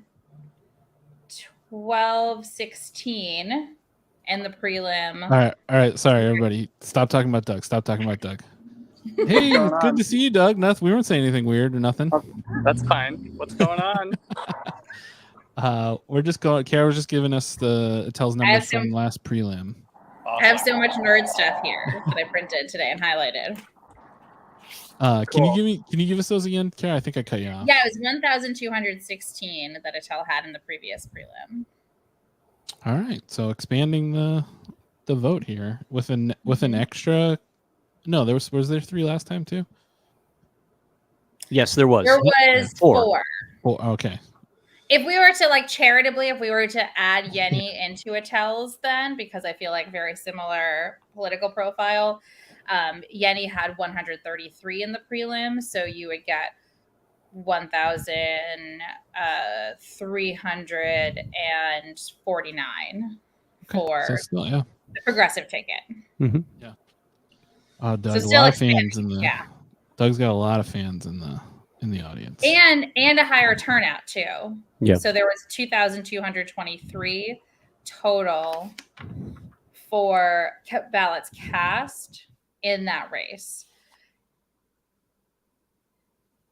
12-16 in the prelim. All right. Sorry, everybody. Stop talking about Doug. Hey, good to see you, Doug. Nothing. We weren't saying anything weird or nothing. That's fine. What's going on? We're just going. Kara was just giving us the Attell's numbers from last prelim. Awesome. I have so much nerd stuff here that I printed today and highlighted. Cool. Can you give us those again, Kara? I think I cut you off. Yeah, it was 1,216 that Attell had in the previous prelim. All right, so expanding the vote here with an extra. No, was there 3 last time too? Yes, there was. There was 4. Okay. If we were to charitably, if we were to add Yenny into Attell's, then because I feel like very similar political profile, Yenny had 133 in the prelim, so you would get 1,349 for the progressive ticket. Mm-hmm. Yeah. Doug, so a lot of fans in the. Yeah. Doug's got a lot of fans in the audience, and a higher turnout too. Yeah. So there was 2,223 total for ballots cast in that race.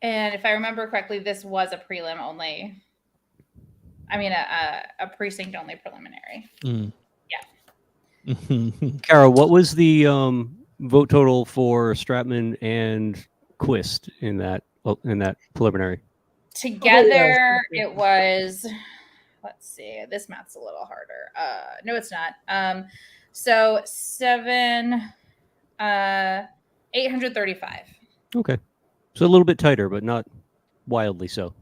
And if I remember correctly, this was a prelim only. I mean, a precinct only preliminary. Mm. Yeah. Kara, what was the vote total for Stratman and Quist in that preliminary? together, it was, let's see, this math's a little harder. No, it's not. So 835. Okay. So a little bit tighter, but not wildly so.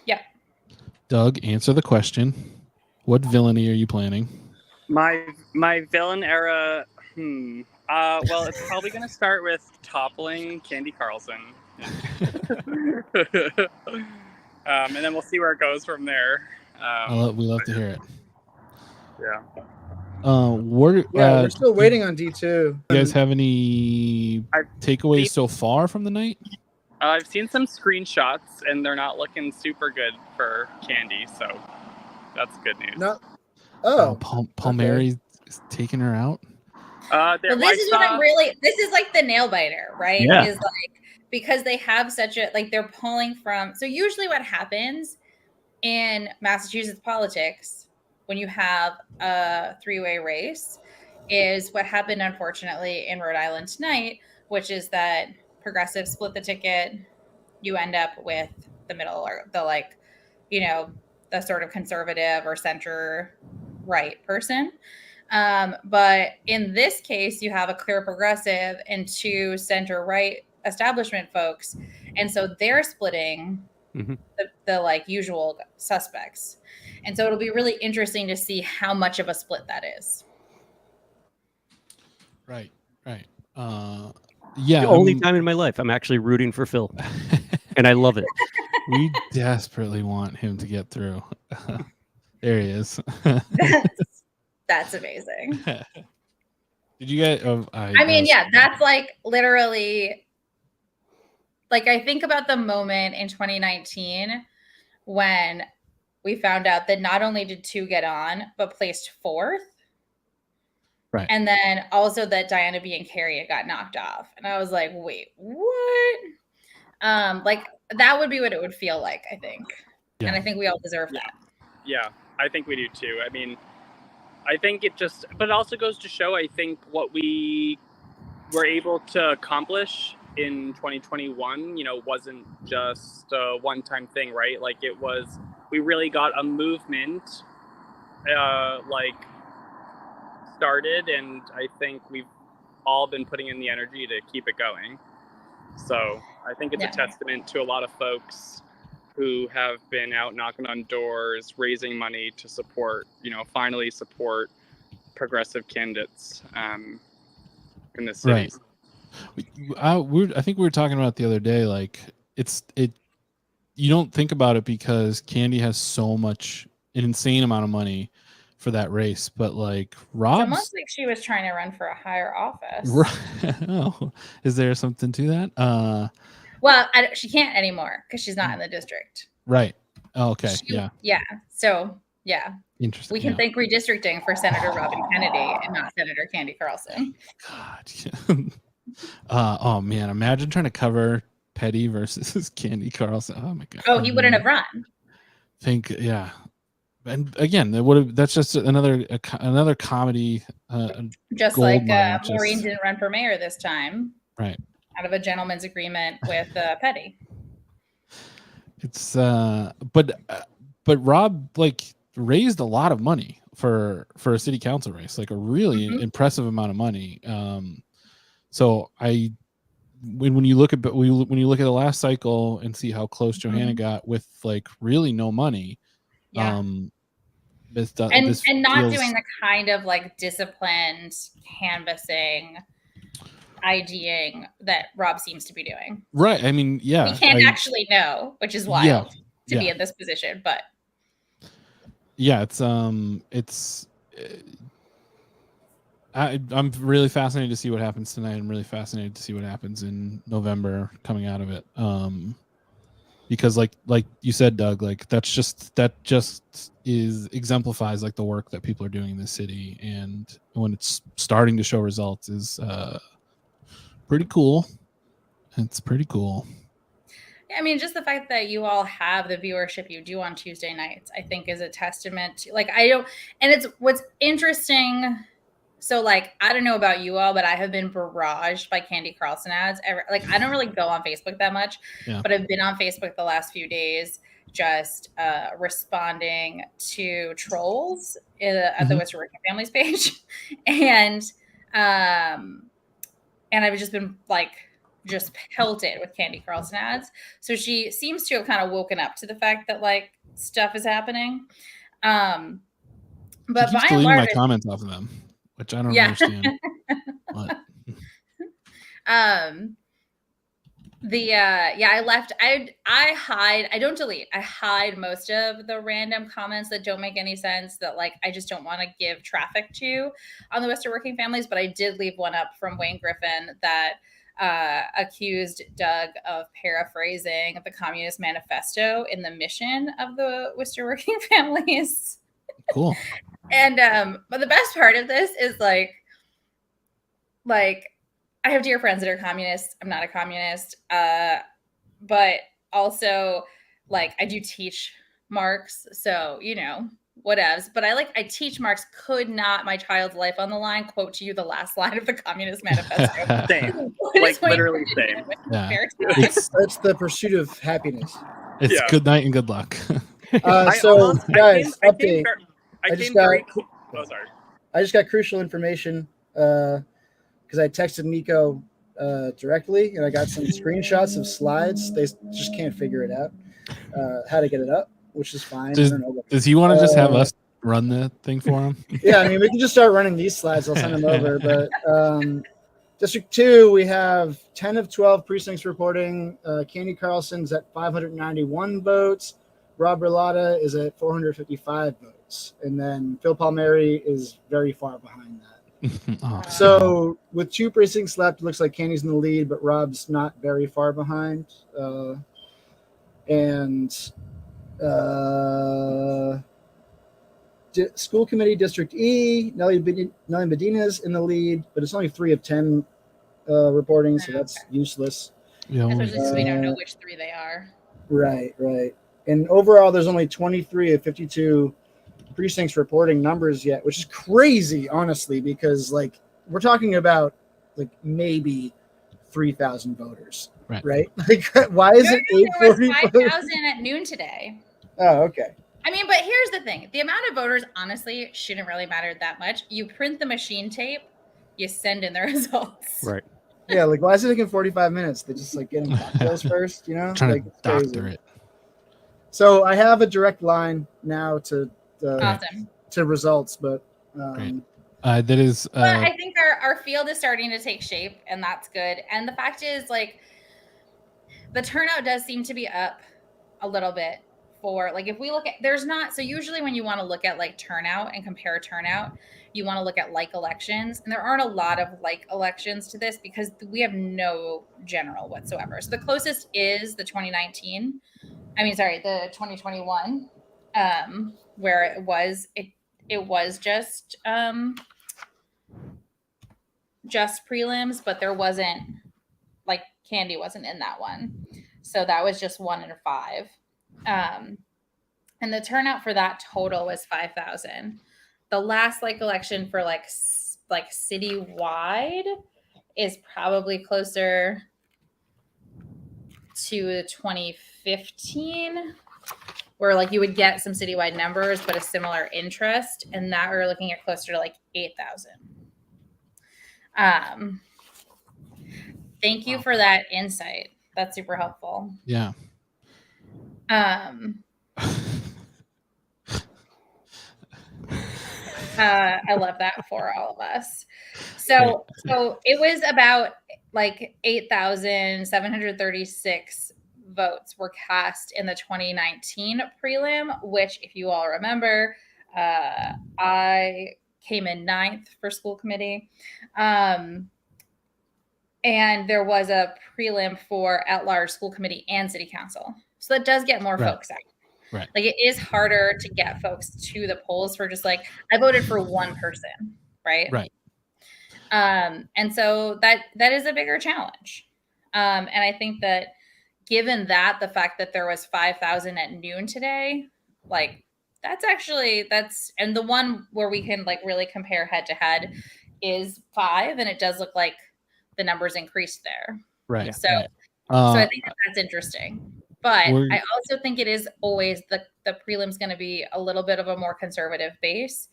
Yep. Doug, answer the question. What villainy are you planning? My villain era. Well, it's probably going to start with toppling Candy Carlson, and then we'll see where it goes from there. We love to hear it. Yeah. We're still waiting on D2. You guys have any takeaways so far from the night? I've seen some screenshots, and they're not looking super good for Candy, so that's good news. No. Palmieri's taking her out. Well, this is what I'm really. This is like the nail biter, right? Yeah. Is like because they have such a like they're pulling from. So usually, what happens in Massachusetts politics when you have a three-way race is what happened, unfortunately, in Rhode Island tonight, which is that progressives split the ticket. You end up with the middle or the the sort of conservative or center right person. But in this case, you have a clear progressive and two center right establishment folks. And so they're splitting the like usual suspects. And so it'll be really interesting to see how much of a split that is. Right. The only time in my life I'm actually rooting for Phil. And I love it. We desperately want him to get through. There he is. That's amazing. Did you get? That's like literally. Like I think about the moment in 2019 when we found out that not only did 2 get on, but placed 4th. Right. And then also that Diana B and Carrie got knocked off. And I was like, wait, what? Like that would be what it would feel like, I think. Yeah. And I think we all deserve that. Yeah, I think we do too. I mean, I think but it also goes to show, I think, what we were able to accomplish in 2021, wasn't just a one-time thing, right? Like we really got a movement, started, and I think we've all been putting in the energy to keep it going. So I think it's a testament to a lot of folks who have been out knocking on doors, raising money to support, finally support progressive candidates in the city. Right. I think we were talking about it the other day. Like you don't think about it because Candy has an insane amount of money for that race, but like Rob's almost like she was trying to run for a higher office. Oh, is there something to that? Well, she can't anymore because she's not in the district. Right. Oh, okay. Yeah. So yeah. Interesting. We can thank redistricting for Senator Robin Kennedy and not Senator Candy Carlson. God. Oh man, imagine trying to cover Petty versus Candy Carlson. Oh my god. Oh, he wouldn't have run. And again, that's just another comedy. Just like Maureen didn't run for mayor this time, right? Out of a gentleman's agreement with Petty. It's but Rob raised a lot of money for a city council race, like a really impressive amount of money. So when you look at the last cycle and see how close Johanna got with really no money, and not doing the kind of disciplined canvassing, IDing that Rob seems to be doing. Right. I mean, yeah, we can't actually know, which is wild to be in this position, but yeah, I'm really fascinated to see what happens tonight. I'm really fascinated to see what happens in November coming out of it. Because like you said, Doug, that just exemplifies the work that people are doing in this city, and when it's starting to show results is pretty cool. It's pretty cool. I mean, just the fact that you all have the viewership you do on Tuesday nights, I think is a testament to and it's what's interesting. So I don't know about you all, but I have been barraged by Candy Carlson ads. I don't really go on Facebook that much, but I've been on Facebook the last few days just responding to trolls at the Worcester Working Families page, and I've just been like just pelted with Candy Carlson ads. So she seems to have kind of woken up to the fact that like stuff is happening. But she keeps deleting my comments off of them, which I don't understand. What? I left. I hide. I don't delete. I hide most of the random comments that don't make any sense, that like I just don't want to give traffic to on the Worcester Working Families. But I did leave one up from Wayne Griffin that accused Doug of paraphrasing the Communist Manifesto in the mission of the Worcester Working Families. Cool. And but the best part of this is like I have dear friends that are communists. I'm not a communist, but also like I do teach Marx, so you know whatevs. But I teach Marx. Could not my child's life on the line quote to you the last line of the Communist Manifesto? Same, like literally same. Yeah. It's the pursuit of happiness. It's good night and good luck. So guys, update. I just got crucial information because I texted Nico directly, and I got some screenshots of slides. They just can't figure it out how to get it up, which is fine. Does he want to just have us run the thing for him? Yeah, I mean, we can just start running these slides. I'll send them over. But District 2, we have 10 of 12 precincts reporting. Candy Carlson's at 591 votes. Rob Berlotta is at 455 votes. And then Phil Palmieri is very far behind that. So with 2 precincts left, it looks like Candy's in the lead, but Rob's not very far behind. School Committee District E, Nelly Medina's in the lead, but it's only 3 of 10 reporting, so that's useless. Yeah, especially we don't know which 3 they are. Right. And overall, there's only 23 of 52 precincts reporting numbers yet, which is crazy, honestly, because like we're talking about like maybe 3,000 voters, right? Like, why is it 840? 5,000 at noon today. Oh, okay. I mean, but here's the thing: the amount of voters, honestly, shouldn't really matter that much. You print the machine tape, you send in the results. Right. Yeah, like why is it taking 45 minutes? They just like getting cocktails first, you know? Trying like, to doctor it. So I have a direct line now to results, but that is. But I think our field is starting to take shape, and that's good. And the fact is, like, the turnout does seem to be up a little bit. For like, if we look at, so usually when you want to look at like turnout and compare turnout, you want to look at like elections, and there aren't a lot of like elections to this because we have no general whatsoever. So the closest is the 2021, where it was just prelims, but there wasn't, like, Candy wasn't in that one. So that was just 1 in 5. And the turnout for that total was 5,000. The last like election for like citywide is probably closer to 2015, where like you would get some citywide numbers, but a similar interest. And that we're looking at closer to like 8,000. Thank you for that insight. That's super helpful. Yeah. I love that for all of us. So it was about like 8,736 votes were cast in the 2019 prelim, which, if you all remember, I came in 9th for school committee. And there was a prelim for at-large school committee and city council. So that does get more folks out. Right. Like, it is harder to get folks to the polls for just like, I voted for one person, right? Right. And so that is a bigger challenge. And I think that given that, the fact that there was 5,000 at noon today, like that's and the one where we can like really compare head to head is 5, and it does look like the numbers increased there. Right. So I think that's interesting. But I also think it is always the prelim's going to be a little bit of a more conservative base.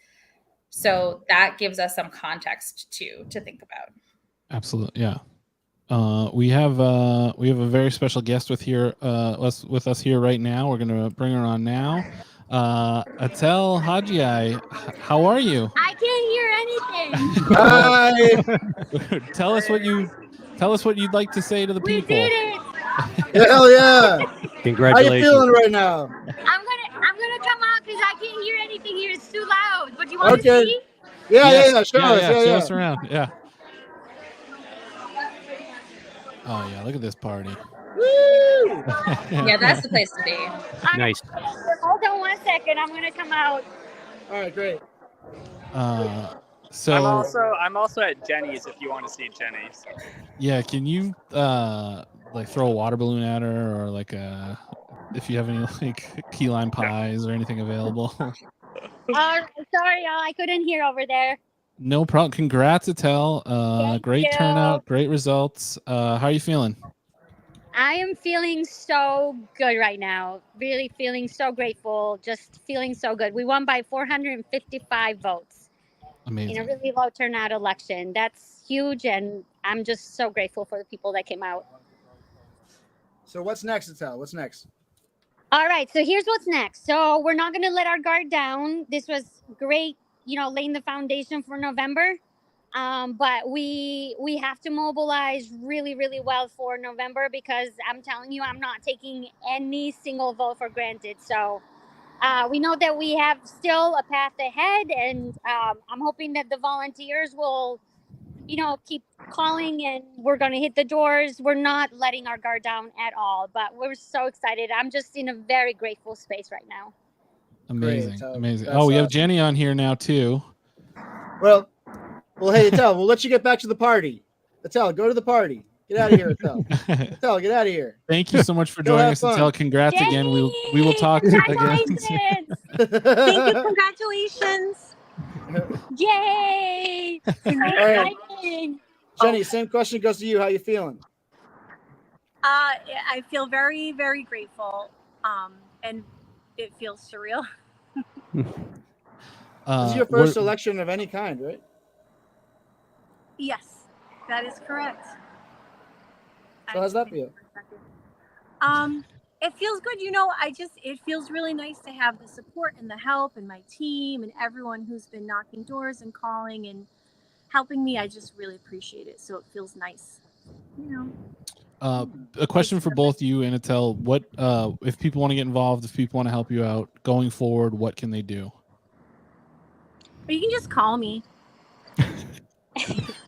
So that gives us some context too to think about. Absolutely. Yeah. We have a very special guest with us here right now. We're gonna bring her on now. Atel Hajiai, how are you? I can't hear anything. Hi. Tell us what you'd like to say to the We people. did it. Hell yeah. Congratulations. How you feeling right now? I'm gonna come out because I can't hear anything here. It's too loud. But you want to see? Yeah. Show us. Show us around. Yeah. Oh yeah, look at this party. Woo! Yeah, that's the place to be. Nice. Hold on 1 second. I'm gonna come out. All right, great. So I'm also at Jenny's if you want to see Jenny's. Yeah, can you like throw a water balloon at her, or like if you have any like key lime pies or anything available? Sorry, y'all. I couldn't hear over there. No problem. Congrats, Atel. Great you. turnout, great results. How are you feeling? I am feeling so good right now. Really feeling so grateful. Just feeling so good. We won by 455 votes. Amazing. In a really low turnout election. That's huge, and I'm just so grateful for the people that came out. So what's next, Atel? What's next? All right, so here's what's next. So we're not going to let our guard down. This was great, laying the foundation for November. But we have to mobilize really, really well for November, because I'm telling you, I'm not taking any single vote for granted. So we know that we have still a path ahead, and I'm hoping that the volunteers will, keep calling, and we're going to hit the doors. We're not letting our guard down at all, but we're so excited. I'm just in a very grateful space right now. Amazing. Great. Amazing. That's Oh, we have awesome. Jenny on here now too. Well, hey, Atel, we'll let you get back to the party. Atel, go to the party. Get out of here, Atel. Atel, get out of here. Thank you so much for Go joining have us, fun. Atel. Congrats Jenny! again. We will talk again. Congratulations! Thank you. Congratulations. Yay! So exciting. Jenny, same question goes to you. How you feeling? I feel very, very grateful. And it feels surreal. This is your first election of any kind, right? Yes, that is correct. So how's that feel? It feels good. It feels really nice to have the support and the help and my team and everyone who's been knocking doors and calling and helping me. I just really appreciate it. So it feels nice. A question for both you and Atel. What if people want to get involved, if people want to help you out going forward, what can they do? Or you can just call me.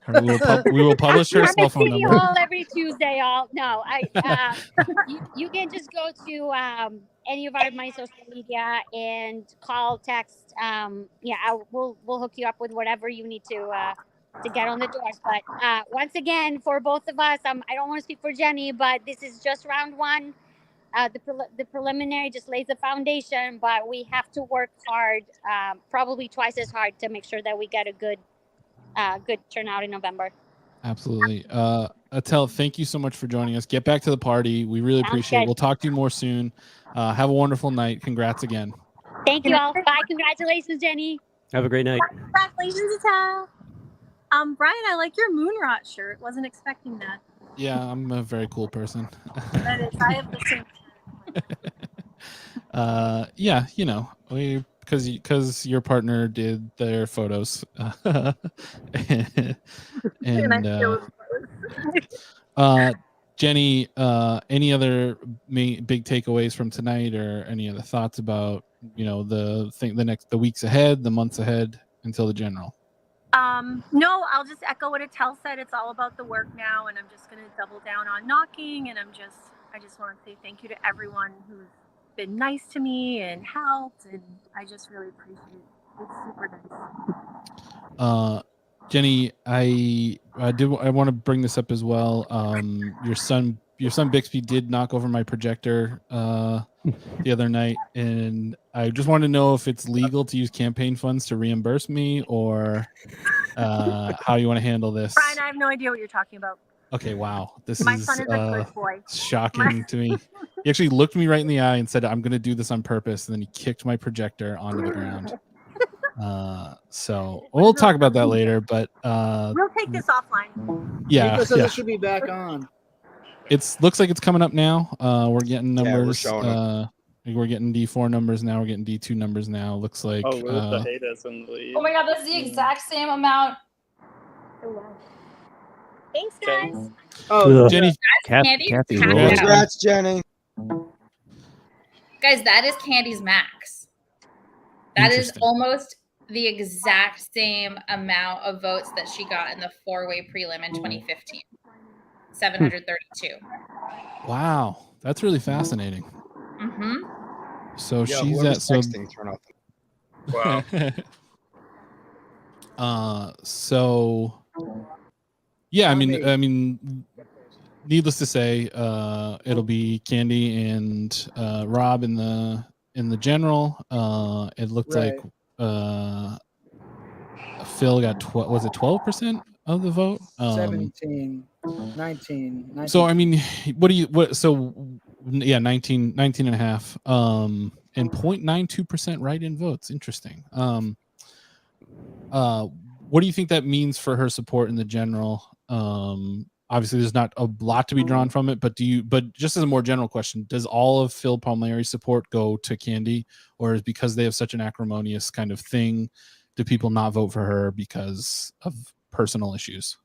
We will publish her cell phone City number. Hall every Tuesday. No, you can just go to any of my social media and call, text. We'll hook you up with whatever you need to get on the doors. But once again, for both of us, I don't want to speak for Jenny, but this is just round one. The preliminary just lays the foundation, but we have to work hard, probably twice as hard, to make sure that we get a good turnout in November. Absolutely. Atel, thank you so much for joining us. Get back to the party. We really appreciate it. We'll talk to you more soon. Have a wonderful night. Congrats again. Thank you all. Bye. Congratulations, Jenny. Have a great night. Congratulations, Atal. Brian, I like your moon rot shirt. Wasn't expecting that. Yeah, I'm a very cool person. That is, I have the same. Because your partner did their photos. Jenny, any other big takeaways from tonight, or any other thoughts about the weeks ahead, the months ahead until the general? No, I'll just echo what Atel said. It's all about the work now, and I'm just going to double down on knocking. And I just want to say thank you to everyone who's been nice to me and helped, and I just really appreciate it. It's super nice. Jenny, I want to bring this up as well. Your son Bixby did knock over my projector the other night, and I just want to know if it's legal to use campaign funds to reimburse me, or how you want to handle this. Brian, I have no idea what you're talking about. Okay, wow. This My is son is a good boy. shocking to me. He actually looked me right in the eye and said, I'm going to do this on purpose. And then he kicked my projector onto the ground. So we'll talk about that later. But we'll take this offline. Yeah. Nico says it should be back on. Looks like it's coming up now. We're getting numbers. We're We're getting D4 numbers now. We're getting D2 numbers now. Looks like. Oh, Ojeda's in the lead. Oh my God, that's the exact same amount. Oh, wow. Thanks, guys. Oh, Jenny. Kathy Congrats, Jenny. Guys, that is Candy's max. That is almost the exact same amount of votes that she got in the 4-way prelim in 2015. 732. Wow, that's really fascinating. Mm-hmm. So she's at texting, turn off. Wow. So yeah, I mean, needless to say, it'll be Candy and Rob in the general. It looked like Phil got 12% of the vote. 17, 19. So I mean, yeah, 19 and a half. And 0.92% write-in votes. Interesting. What do you think that means for her support in the general? Obviously there's not a lot to be drawn from it, but just as a more general question, does all of Phil Palmieri's support go to Candy, or is because they have such an acrimonious kind of thing, do people not vote for her because of personal issues?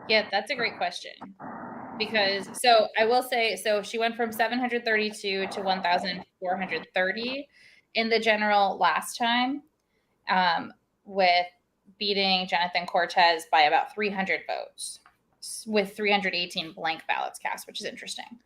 Yeah, that's a great question. Because so I will say, so she went from 732 to 1,430 in the general last time, with beating Jonathan Cortez by about 300 votes, with 318 blank ballots cast, which is interesting.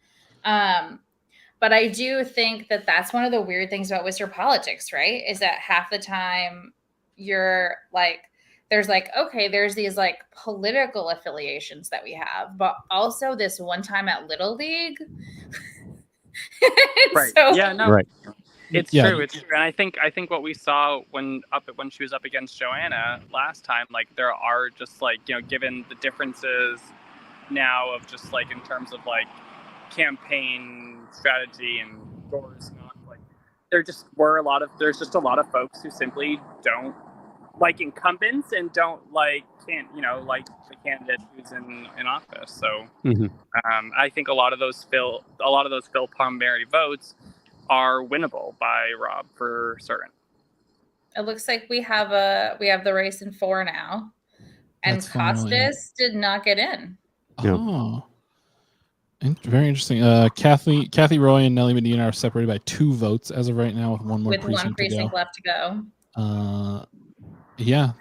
But I do think that that's one of the weird things about Worcester politics, right? Is that half the time you're like, there's like, okay, there's these like political affiliations that we have, but also this one time at Little League. Right. So, yeah, no. Right. It's true. It's true. And I think what we saw when she was up against Joanna last time, like there are just like, you know, given the differences now of just like in terms of like campaign strategy and doors, not like there's just a lot of folks who simply don't like incumbents and don't like the candidate who's in office. So I think a lot of those Phil Palmieri votes are winnable by Rob for certain. it looks like we have the race in 4 now, and Costas did not get in. Oh, very interesting. Kathy Roy and Nellie Medina are separated by 2 votes as of right now, with one more precinct left to go. Yeah,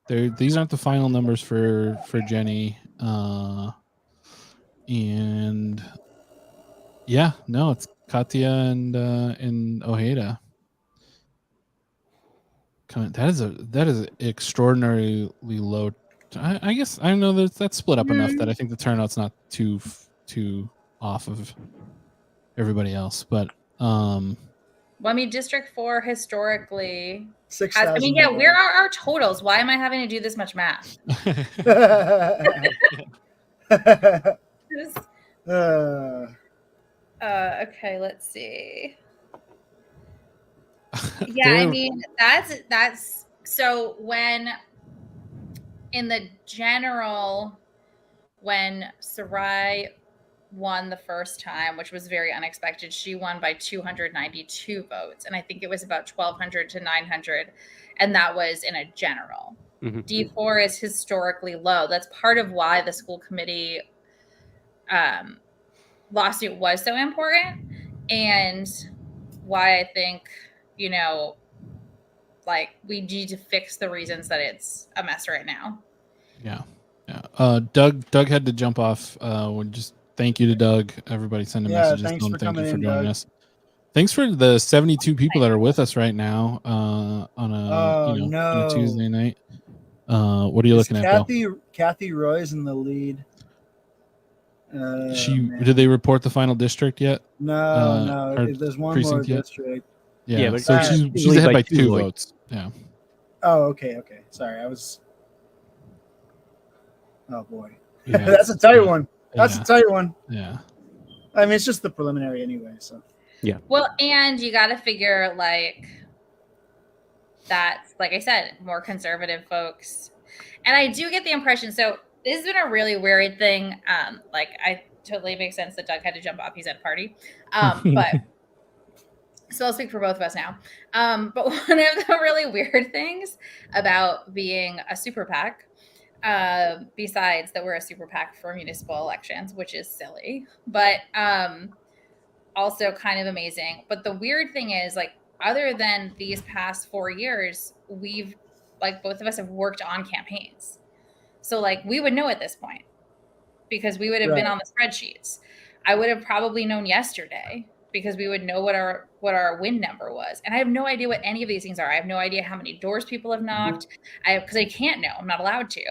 these aren't the final numbers for Jenny, and yeah, no, it's Katya and Ojeda. That is extraordinarily low. I guess I know that's split up enough that I think the turnout's not too off of everybody else, but well, I mean, District 4 historically 6,000. I mean, yeah, where are our totals? Why am I having to do this much math? Okay, let's see. Yeah, I mean, that's so when in the general, when Sarai won the first time, which was very unexpected, she won by 292 votes, and I think it was about 1,200 to 900, and that was in a general. D4 is historically low. That's part of why the school committee lawsuit was so important, and why I think, you know, like we need to fix the reasons that it's a mess right now. Yeah. Doug had to jump off. Just thank you to Doug. Everybody sending messages. Thanks for thank coming you for in, joining Doug. us. Thanks for the 72 people that are with us right now on a Tuesday night. What are you looking at, Bill? Kathy Roy's in the lead. Did they report the final district yet? No. There's one more district. Yeah, but so she's ahead by 2 votes. Yeah. Oh, okay. Sorry, I was. Oh boy. Yeah, That's a tight one. That's yeah. a tight one. Yeah. I mean, it's just the preliminary anyway. So Yeah. Well, and you got to figure like that's, like I said, more conservative folks. And I do get the impression, so this has been a really weird thing. Like I totally makes sense that Doug had to jump off. He's at a party. But so I'll speak for both of us now. But one of the really weird things about being a super PAC, besides that we're a super PAC for municipal elections, which is silly, but also kind of amazing. But the weird thing is, like, other than these past 4 years, we've, like, both of us have worked on campaigns. So, like, we would know at this point because we would have been on the spreadsheets. I would have probably known yesterday because we would know what our win number was. And I have no idea what any of these things are. I have no idea how many doors people have knocked. Because I can't know. I'm not allowed to.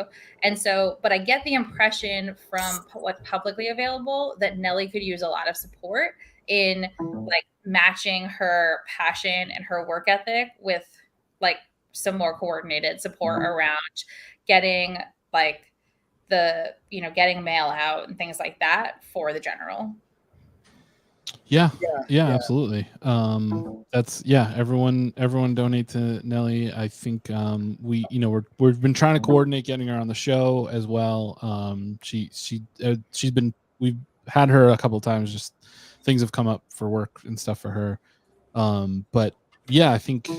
And so, but I get the impression from what's publicly available that Nelly could use a lot of support in like matching her passion and her work ethic with like some more coordinated support around getting like the, you know, getting mail out and things like that for the general. Yeah, absolutely. That's everyone donate to Nelly. I think we've been trying to coordinate getting her on the show as well. We've had her a couple of times, just things have come up for work and stuff for her. But yeah, I think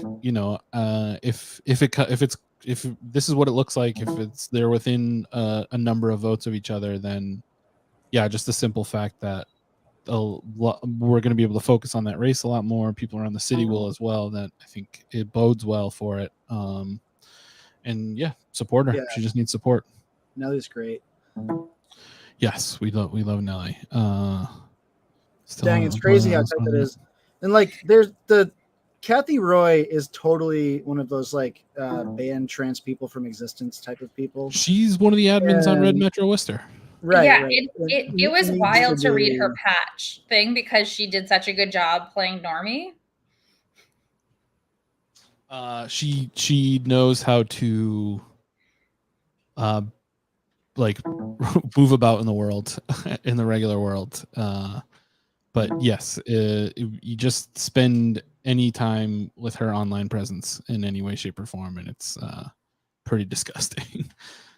if this is what it looks like, if they're within a number of votes of each other, then yeah, just the simple fact that we're going to be able to focus on that race a lot more. People around the city will as well. That I think it bodes well for it. And yeah, support her. Yeah. She just needs support. Nelly's great. Yes, we love Nelly. Dang, it's crazy how tight that is. And like, there's the Kathy Roy is totally one of those like banned trans people from existence type of people. She's one of the admins on Red Metro Worcester. Right. Yeah, right. It was wild to read her patch thing because she did such a good job playing Normie. She knows how to like move about in the world, in the regular world. But yes, you just spend any time with her online presence in any way, shape, or form, and it's pretty disgusting.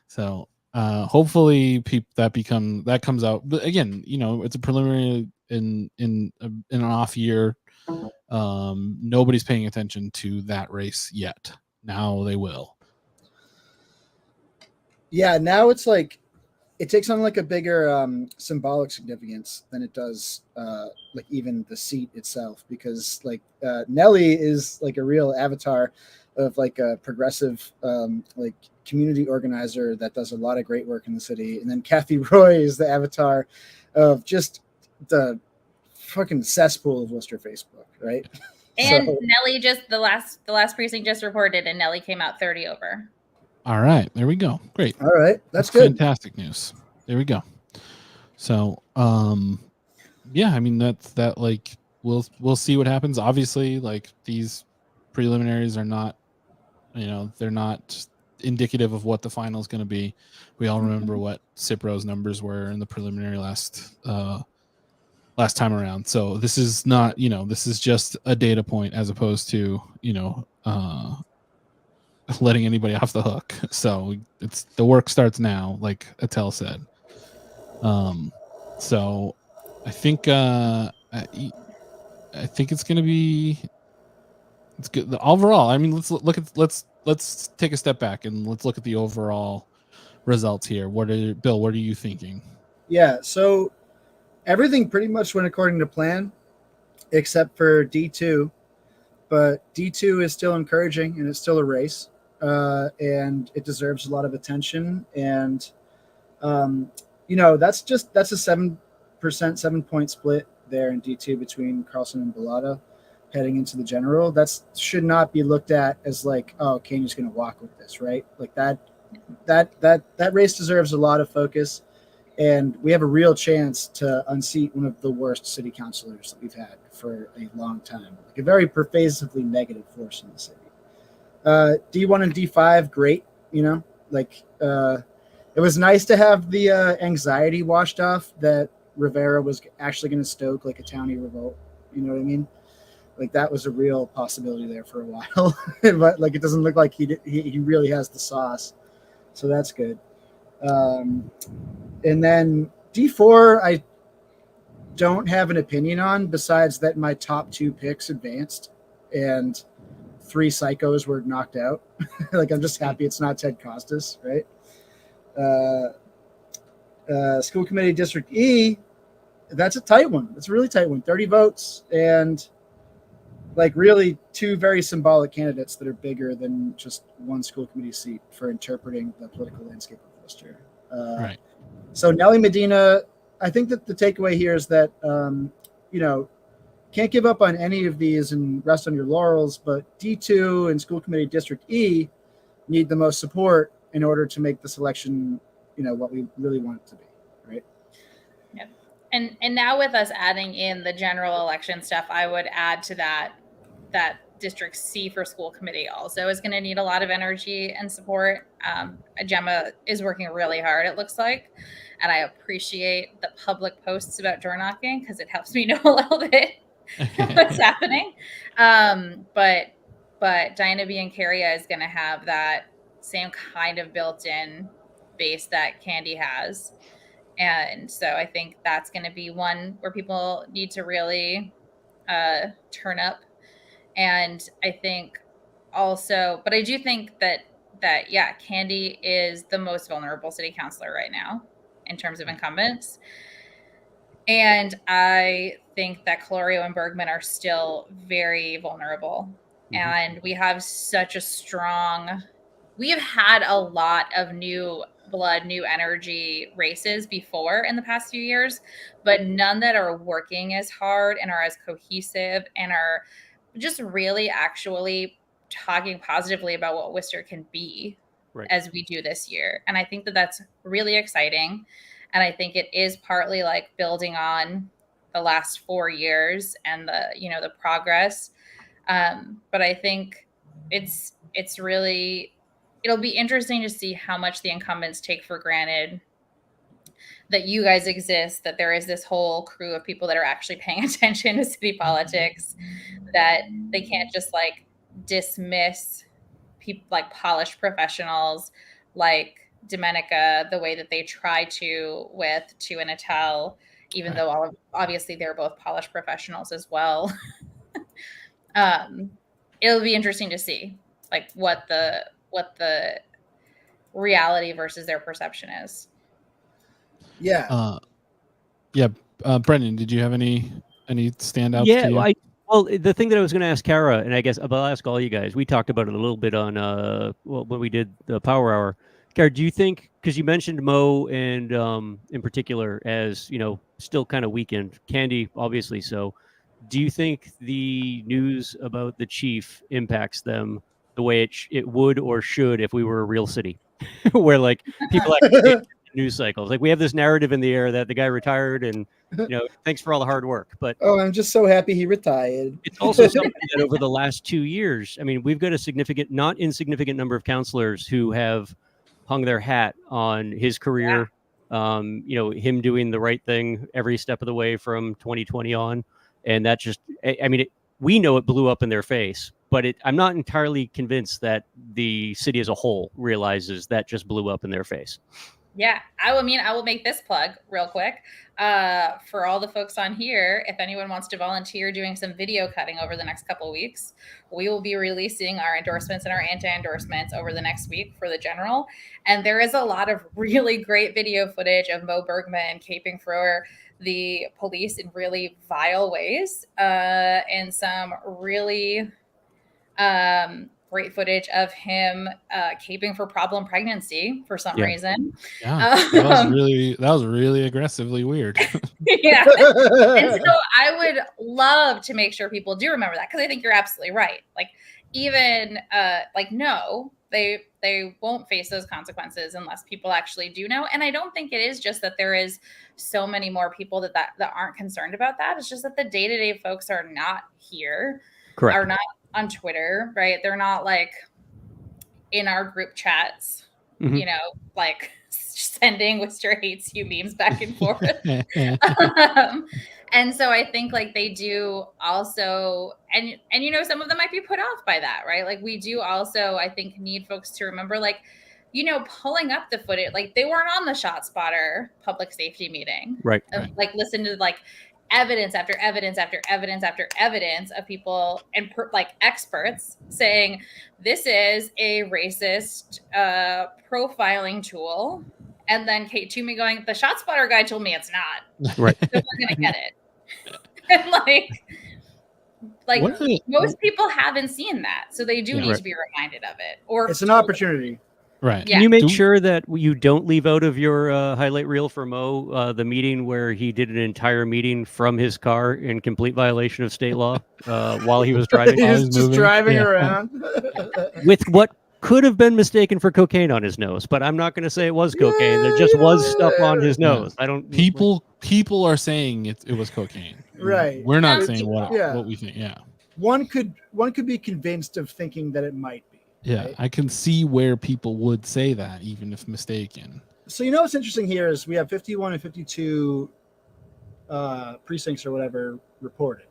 So hopefully that comes out. But again, it's a preliminary in an off year. Nobody's paying attention to that race yet. Now they will. Yeah, now it's like it takes on like a bigger symbolic significance than it does like even the seat itself, because like Nelly is like a real avatar of like a progressive like community organizer that does a lot of great work in the city. And then Kathy Roy is the avatar of just the fucking cesspool of Worcester Facebook, right? And so, Nelly just the last precinct just reported, and Nelly came out 30 over. All right, there we go. Great. All right, that's good. Fantastic news. There we go. So, yeah, I mean that like we'll see what happens. Obviously, like these preliminaries are not, they're not indicative of what the final is going to be. We all remember what Cipro's numbers were in the preliminary last time around. So this is not, this is just a data point as opposed to, letting anybody off the hook. So it's the work starts now, like Attell said. So I think it's going to be, it's good. Overall, I mean, let's take a step back and let's look at the overall results here. Bill, what are you thinking? Yeah. So everything pretty much went according to plan, except for D2. But D2 is still encouraging, and it's still a race, and it deserves a lot of attention. And that's a 7% split there in D2 between Carlson and Bellata heading into the general. That should not be looked at as like, oh, Kanye's going to walk with this, right? Like that race deserves a lot of focus. And we have a real chance to unseat one of the worst city councilors that we've had for a long time, like a very pervasively negative force in the city. D1 and D5, great. it was nice to have the anxiety washed off that Rivera was actually going to stoke like a townie revolt. You know what I mean? Like that was a real possibility there for a while, but like it doesn't look like he really has the sauce, so that's good. And then D4, I don't have an opinion on, besides that my top 2 picks advanced and 3 psychos were knocked out. Like I'm just happy it's not Ted Costas, right? School committee district E, that's a tight one. It's a really tight one. 30 votes and like really 2 very symbolic candidates that are bigger than just one school committee seat for interpreting the political landscape of Worcester. Right. So Nelly Medina, I think that the takeaway here is that, can't give up on any of these and rest on your laurels, but D2 and school committee district E need the most support in order to make the selection, what we really want it to be, right? Yeah. And now with us adding in the general election stuff, I would add to that district C for school committee also is going to need a lot of energy and support. Gemma is working really hard, it looks like, and I appreciate the public posts about door knocking because it helps me know a little bit what's happening. But Diana Biancaria is going to have that same kind of built-in base that Candy has. And so I think that's going to be one where people need to really turn up. And I think also, but I do think that yeah, Candy is the most vulnerable city councilor right now in terms of incumbents. And I think that Colorio and Bergman are still very vulnerable. Mm-hmm. And we have such a strong, we have had a lot of new blood, new energy races before in the past few years, but none that are working as hard and are as cohesive and are just really actually talking positively about what Worcester can be as we do this year. And I think that that's really exciting. And I think it is partly like building on the last 4 years and the progress. But I think it's really, it'll be interesting to see how much the incumbents take for granted that you guys exist, that there is this whole crew of people that are actually paying attention to city politics, that they can't just like dismiss people like polished professionals like Domenica the way that they try to with Tu and Attell, even though obviously they're both polished professionals as well. It'll be interesting to see like what the reality versus their perception is. Yeah. Brendan, did you have any standouts to you? Well, the thing that I was going to ask Kara, and I guess I'll ask all you guys, we talked about it a little bit on when we did the Power Hour. Kara, do you think, because you mentioned Mo and in particular as, still kind of weakened, Candy, obviously so, do you think the news about the chief impacts them the way it would or should if we were a real city? Where like people actually news cycles. Like we have this narrative in the air that the guy retired and, thanks for all the hard work. But I'm just so happy he retired. It's also something that over the last 2 years, I mean, we've got a not insignificant number of counselors who have hung their hat on his career. Yeah. Him doing the right thing every step of the way from 2020 on. And that just, we know it blew up in their face, but I'm not entirely convinced that the city as a whole realizes that just blew up in their face. Yeah, I will make this plug real quick for all the folks on here. If anyone wants to volunteer doing some video cutting over the next couple of weeks, we will be releasing our endorsements and our anti-endorsements over the next week for the general. And there is a lot of really great video footage of Mo Bergman caping for the police in really vile ways, and some really great footage of him caping for problem pregnancy for some reason. Yeah, that was really aggressively weird. Yeah. And so I would love to make sure people do remember that, because I think you're absolutely right. Like even no, they won't face those consequences unless people actually do know. And I don't think it is just that there is so many more people that aren't concerned about that. It's just that the day-to-day folks are not here. Correct. Are not on Twitter, right? They're not like in our group chats, like sending Worcester hates you memes back and forth. And so I think like they do also, and you know, some of them might be put off by that, right? Like we do also, I think, need folks to remember, like, you know, pulling up the footage, like they weren't on the ShotSpotter public safety meeting, right? Like listen to like evidence after evidence after evidence after evidence of people and like experts saying this is a racist profiling tool, and then Kate Toomey going, the ShotSpotter guy told me it's not. Right. So we're gonna get it. And like most people haven't seen that, so they do need to be reminded of it. Or it's an opportunity. Right. Can you make sure that you don't leave out of your highlight reel for Mo the meeting where he did an entire meeting from his car in complete violation of state law while he was driving? He was just driving around with what could have been mistaken for cocaine on his nose, but I'm not going to say it was cocaine. There just was stuff on his nose. I don't. People are saying it was cocaine. Right. We're not saying what we think. Yeah. One could be convinced of thinking that it might be. Yeah, right? I can see where people would say that, even if mistaken. So you know what's interesting here is we have 51 and 52 precincts or whatever reported.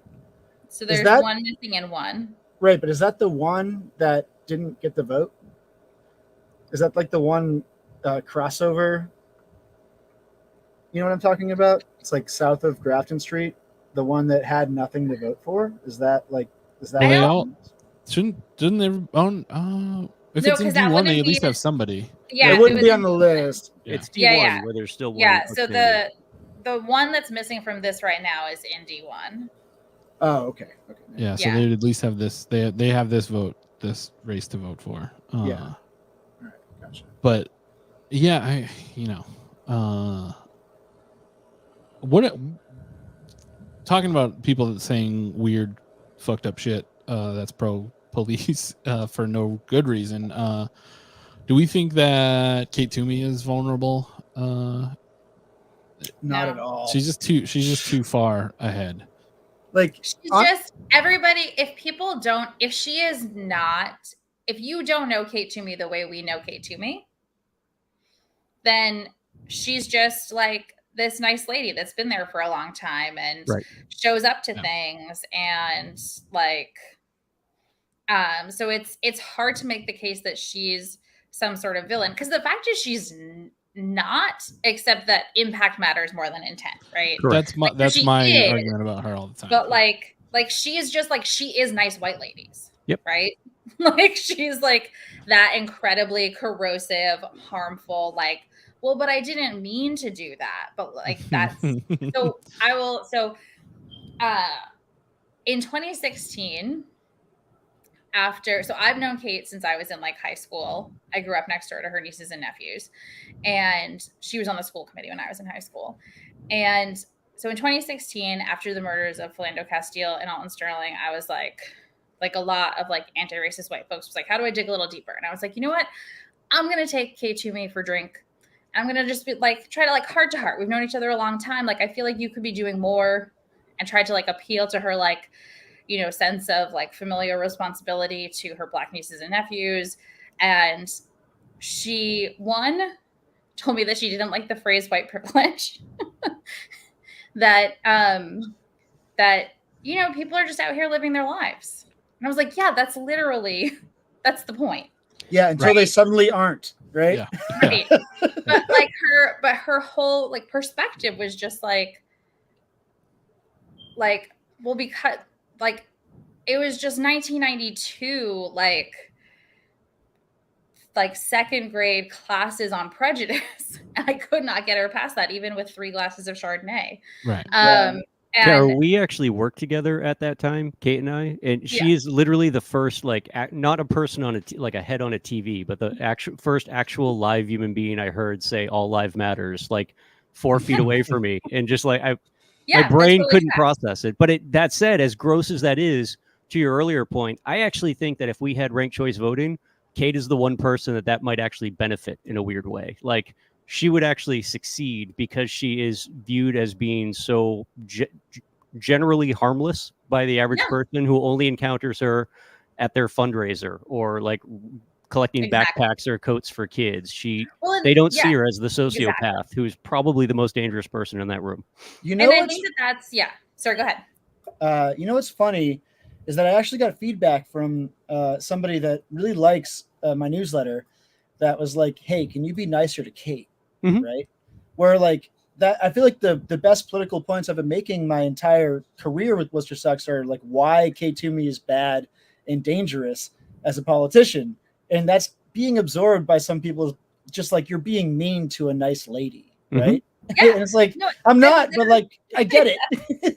So there's one missing and one. Right, but is that the one that didn't get the vote? Is that like the one crossover? You know what I'm talking about? It's like south of Grafton Street, the one that had nothing to vote for. Is that? They all shouldn't they own? If it's in D1, they at least have somebody. Yeah, it wouldn't be on the list. Yeah. It's D1 where there's still one. Yeah, so the one that's missing from this right now is in D1. Oh, okay. Yeah, so they at least have this. They have this race to vote for. Yeah. All right, gotcha. But yeah, talking about people that saying weird, fucked up shit that's pro police for no good reason. Do we think that Kate Toomey is vulnerable? Not at all. She's just too far ahead. Like she's just everybody. If you don't know Kate Toomey the way we know Kate Toomey, then she's just like this nice lady that's been there for a long time and shows up to things and like, so it's hard to make the case that she's some sort of villain, because the fact is she's not, except that impact matters more than intent, right? Correct. That's my argument about her all the time. But like she is just like, she is nice white ladies. Yep. Right? Like she's like that incredibly corrosive, harmful, like, well, but I didn't mean to do that. But like that's so in 2016, so I've known Kate since I was in like high school. I grew up next door to her nieces and nephews, and she was on the school committee when I was in high school. And so in 2016, after the murders of Philando Castile and Alton Sterling, I was like a lot of like anti-racist white folks was like, how do I dig a little deeper? And I was like, you know what? I'm going to take Kate Toomey for a drink. I'm going to just be like, try to like heart to heart. We've known each other a long time. Like, I feel like you could be doing more, and try to like appeal to her, like, you know, sense of like familial responsibility to her Black nieces and nephews. And she, told me that she didn't like the phrase white privilege, that, you know, people are just out here living their lives. And I was like, yeah, that's the point. Yeah. Until they suddenly aren't. Right. Yeah. Right. But her whole like perspective was just like, well, because like it was just 1992, like second grade classes on prejudice. And I could not get her past that, even with 3 glasses of Chardonnay. Right. Kara, we actually worked together at that time, Kate and I, and she is literally the first, like, not a person on like a head on a TV, but the first actual live human being I heard say "all life matters" like 4 feet away from me, and just like my brain couldn't process it. But that said, as gross as that is, to your earlier point, I actually think that if we had ranked choice voting, Kate is the one person that might actually benefit in a weird way. Like, she would actually succeed because she is viewed as being so generally harmless by the average person who only encounters her at their fundraiser or like collecting Exactly. backpacks or coats for kids. Well, They don't yeah, see her as the sociopath exactly. who's probably the most dangerous person in that room. You know, and I think that's yeah. Sorry, go ahead. You know what's funny is that I actually got feedback from somebody that really likes my newsletter that was like, hey, can you be nicer to Kate? Mhm. Right? Where like that, I feel like the best political points I've been making my entire career with Worcester Sucks are like why Kate Toomey is bad and dangerous as a politician. And that's being absorbed by some people just like you're being mean to a nice lady, right? Yeah. And it's like, No, I'm not, but like, I get it.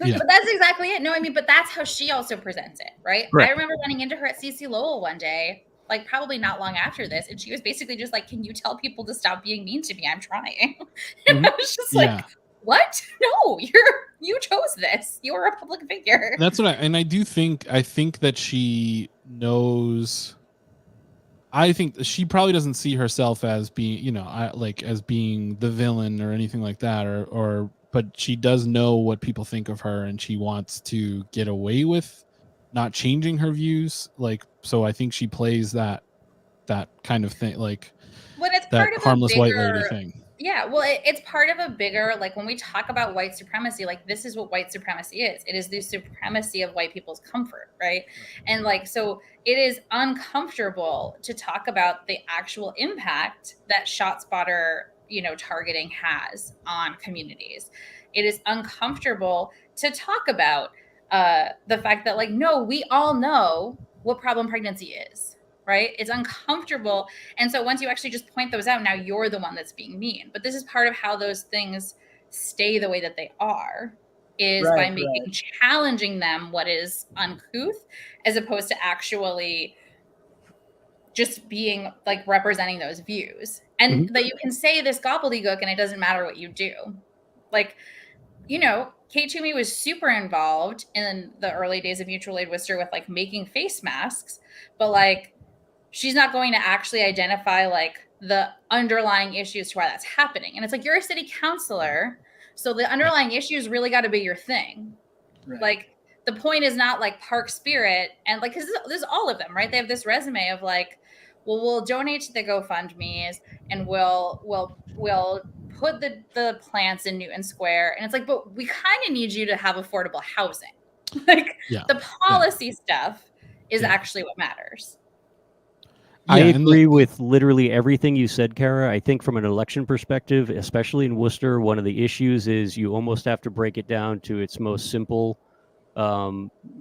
Yeah. But that's exactly it. No, I mean, but that's how she also presents it, right? Right. I remember running into her at CC Lowell one day, like probably not long after this, and she was basically just like, "Can you tell people to stop being mean to me? I'm trying." And I was just like, "What? No, you chose this. You're a public figure." That's what I think that she knows. I think she probably doesn't see herself as being, as being the villain or anything like that, but she does know what people think of her, and she wants to get away with not changing her views. Like, so I think she plays that kind of thing, like when it's that part of harmless a bigger, white lady thing. Yeah, well, it's part of a bigger, like when we talk about white supremacy, like this is what white supremacy is. It is the supremacy of white people's comfort, right? And like, so it is uncomfortable to talk about the actual impact that ShotSpotter, targeting has on communities. It is uncomfortable to talk about the fact that, like, no, we all know what problem pregnancy is. Right? It's uncomfortable. And so once you actually just point those out, now you're the one that's being mean. But this is part of how those things stay the way that they are, is by making challenging them what is uncouth, as opposed to actually just being like representing those views. And that you can say this gobbledygook and it doesn't matter what you do. Like, Kate Toomey was super involved in the early days of Mutual Aid Worcester with like making face masks, but like, she's not going to actually identify like the underlying issues to why that's happening. And it's like, you're a city councilor, so the underlying issues really got to be your thing. Right. Like, the point is not like Park Spirit and like, because there's all of them, right? They have this resume of like, well, we'll donate to the GoFundMe's and we'll put the plants in Newton Square. And it's like, but we kind of need you to have affordable housing. Like, the policy stuff is actually what matters. I agree with literally everything you said, Kara. I think from an election perspective, especially in Worcester, one of the issues is you almost have to break it down to its most simple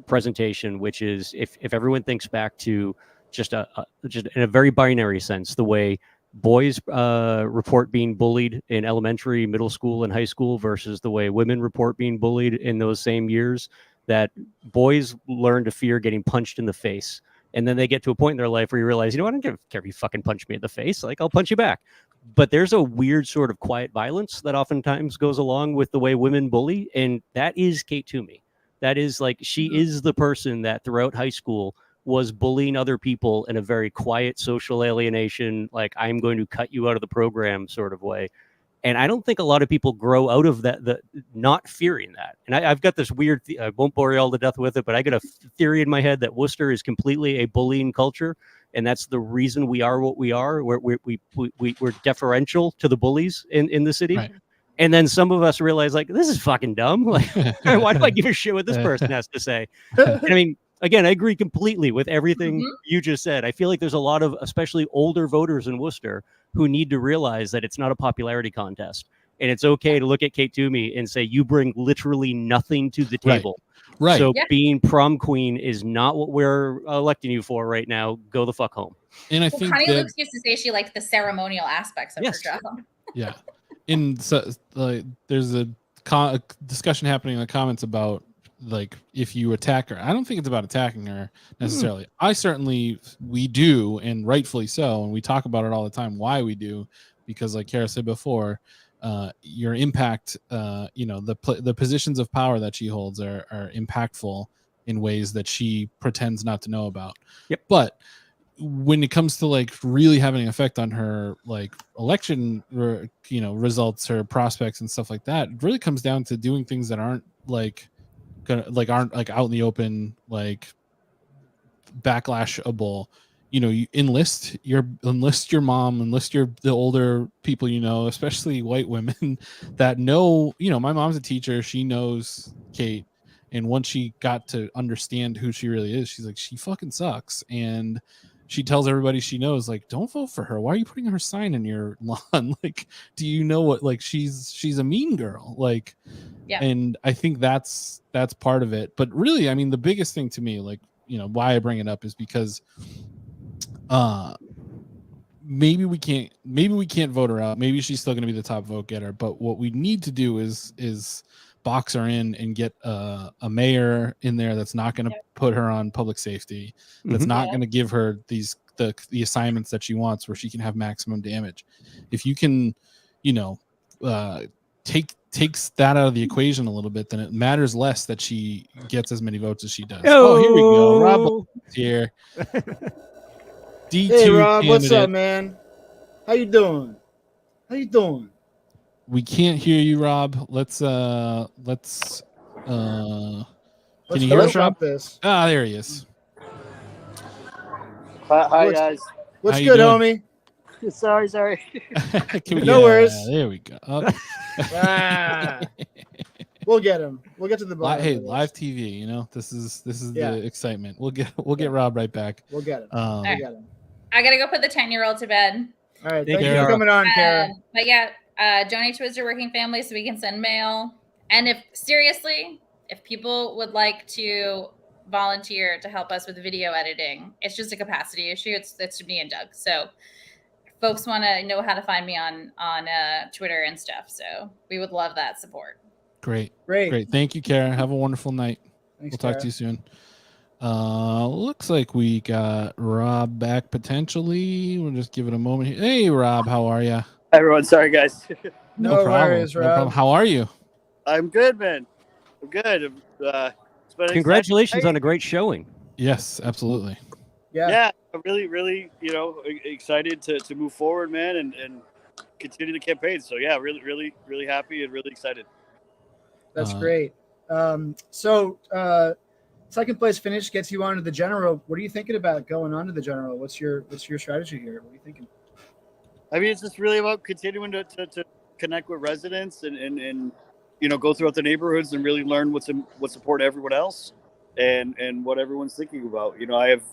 presentation, which is if everyone thinks back to just in a very binary sense, the way boys report being bullied in elementary, middle school, and high school versus the way women report being bullied in those same years, that boys learn to fear getting punched in the face. And then they get to a point in their life where you realize, I don't care if you fucking punch me in the face. Like, I'll punch you back. But there's a weird sort of quiet violence that oftentimes goes along with the way women bully. And that is Kate Toomey. That is like, she is the person that throughout high school was bullying other people in a very quiet social alienation, like, I'm going to cut you out of the program sort of way. And I don't think a lot of people grow out of that, the not fearing that. And I've got this weird, I won't bore you all to death with it, but I got a theory in my head that Worcester is completely a bullying culture. And that's the reason we are what we are. We're deferential to the bullies in the city. Right. And then some of us realize, like, this is fucking dumb. Like, why do I give a shit what this person has to say? And I mean, again, I agree completely with everything you just said. I feel like there's a lot of, especially older voters in Worcester, who need to realize that it's not a popularity contest. And it's okay to look at Kate Toomey and say, you bring literally nothing to the table. Right. So being prom queen is not what we're electing you for right now. Go the fuck home. And I think Connie Luke used to say she liked the ceremonial aspects of her job. Yeah. And so, there's a discussion happening in the comments about, like, if you attack her. I don't think it's about attacking her necessarily. We do, and rightfully so, and we talk about it all the time why we do, because like Kara said before, your impact, the positions of power that she holds are impactful in ways that she pretends not to know about. Yep. But when it comes to like really having an effect on her, like election results, her prospects and stuff like that, it really comes down to doing things that aren't aren't out in the open, like backlashable, you enlist your mom, enlist the older people, especially white women that know, my mom's a teacher. She knows Kate. And once she got to understand who she really is, she's like, she fucking sucks. And she tells everybody she knows, like, don't vote for her. Why are you putting her sign in your lawn? Like, do you know what, like, she's a mean girl. Like, yeah. And I think that's part of it. But really, I mean, the biggest thing to me, like, why I bring it up is because maybe we can't vote her out. Maybe she's still going to be the top vote getter. But what we need to do is box her in and get a mayor in there that's not going to put her on public safety, that's not going to give her the assignments that she wants where she can have maximum damage. If you can, takes that out of the equation a little bit, then it matters less that she gets as many votes as she does. Oh, here we go. Rob here. D2 hey Rob, candidate. What's up, man? How you doing? We can't hear you, Rob. Let's can you hear us, Rob? This. Ah, there he is. Hi guys. What's good, homie? Sorry. No worries. There we go. We'll get him. We'll get to the bottom. Hey, live TV. This is the excitement. We'll get Rob right back. We'll get him. I gotta go put the 10-year-old to bed. All right. Thank you for coming on, Kara. But donate to Worcester Working Family so we can send mail. And if people would like to volunteer to help us with video editing, it's just a capacity issue. It's me and Doug. So folks want to know how to find me on Twitter and stuff. So we would love that support. Great. Thank you, Kara. Have a wonderful night. Thanks, we'll talk to you soon. Looks like we got Rob back potentially. We'll just give it a moment here. Hey, Rob, how are you? Hi, everyone. Sorry, guys. No worries, Rob. No problem. How are you? I'm good, man. I'm good. Congratulations on a great showing. Yes, absolutely. Yeah, I'm really, excited to move forward, man, and continue the campaign. So yeah, really happy and really excited. That's great. So second place finish gets you onto the general. What are you thinking about going on to the general? What's your strategy here? What are you thinking? I mean, it's just really about continuing to connect with residents and go throughout the neighborhoods and really learn what's important to everyone else and what everyone's thinking about. I have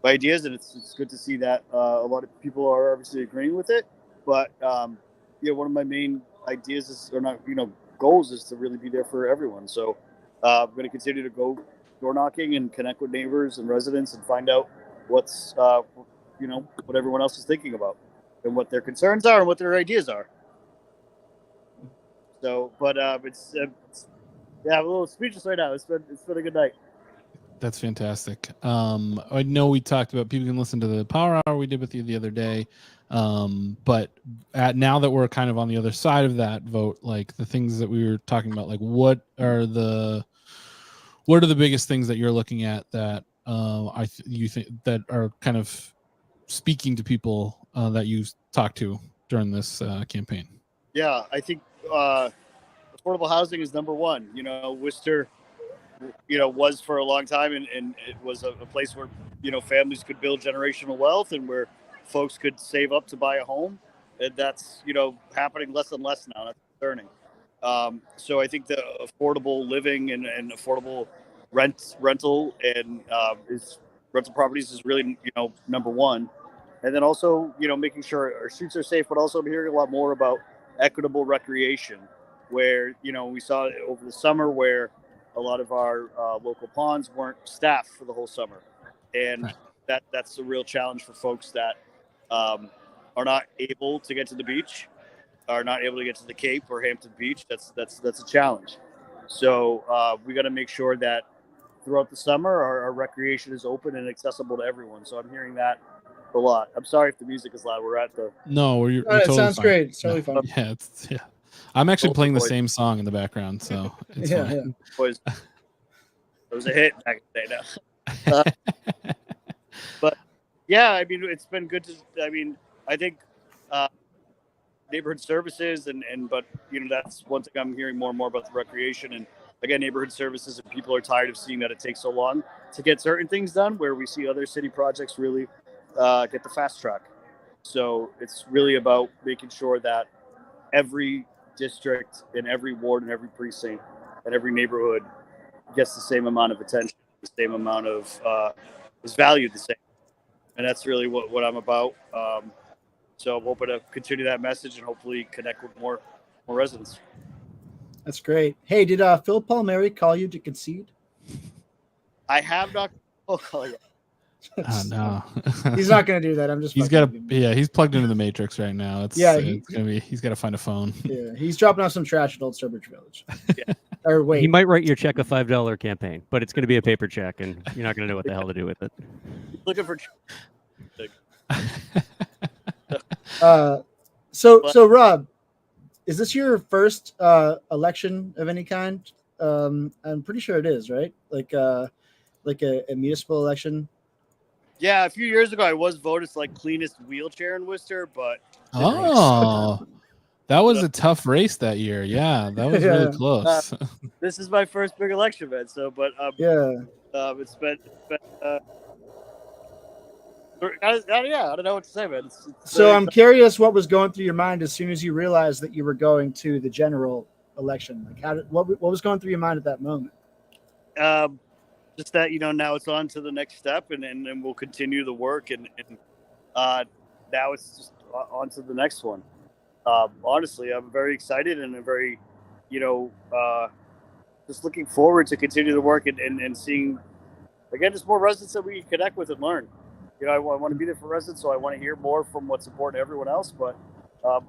ideas, and it's good to see that a lot of people are obviously agreeing with it. But one of my main ideas goals is to really be there for everyone. So I'm going to continue to go door knocking and connect with neighbors and residents and find out what's what everyone else is thinking about and what their concerns are and what their ideas are. So, but it's I'm a little speechless right now. It's been a good night. That's fantastic. I know we talked about people can listen to the Power Hour we did with you the other day. But now that we're kind of on the other side of that vote, like the things that we were talking about, like what are the biggest things that you're looking at that you think that are kind of speaking to people that you talked to during this campaign? Yeah, I think affordable housing is number one. Worcester, was for a long time, and it was a place where, families could build generational wealth and where folks could save up to buy a home. And that's, happening less and less now. That's concerning. So I think the affordable living and affordable rental and rental properties is really, number one. And then also, making sure our streets are safe, but also I'm hearing a lot more about equitable recreation, where, we saw over the summer where a lot of our local ponds weren't staffed for the whole summer. And that's a real challenge for folks that are not able to get to the beach, are not able to get to the Cape or Hampton Beach. That's a challenge. So we got to make sure that throughout the summer, our recreation is open and accessible to everyone. So I'm hearing that a lot. I'm sorry if the music is loud. We're at the... No, it totally sounds fine. Great. It's totally fun. Yeah, I'm actually playing the same song in the background, so it's fine. It was a hit back in the day now. But yeah, I mean, it's been good to, I think neighborhood services but that's one thing I'm hearing more and more about the recreation. And again, neighborhood services, and people are tired of seeing that it takes so long to get certain things done, where we see other city projects really get the fast track. So it's really about making sure that every district in every ward and every precinct and every neighborhood gets the same amount of attention, the same amount of is valued the same. And that's really what I'm about. So I'm hoping to continue that message and hopefully connect with more residents. That's great. Hey, did Phil Palmieri call you to concede? I have not call yet. No, he's not going to do that. I'm just. He's plugged into the Matrix right now. It's gonna be. He's got to find a phone. Yeah, he's dropping off some trash at Old Sturbridge Village. Yeah. Or wait, he might write your check a $5 campaign, but it's going to be a paper check, and you're not going to know what the hell to do with it. Looking for. So Rob, is this your first election of any kind? I'm pretty sure it is, right? Like a municipal election. Yeah, a few years ago I was voted as cleanest wheelchair in Worcester, but that was a tough race that year. Yeah, that was really close. This is my first big election, man. So, but it's been I don't know what to say, man. So I'm curious what was going through your mind as soon as you realized that you were going to the general election. Like, what was going through your mind at that moment? Just that, now it's on to the next step, and we'll continue the work, and now it's just on to the next one. Honestly, I'm very excited, and I'm very, just looking forward to continue the work and seeing, again, just more residents that we can connect with and learn. I want to be there for residents, so I want to hear more from what's important to everyone else, but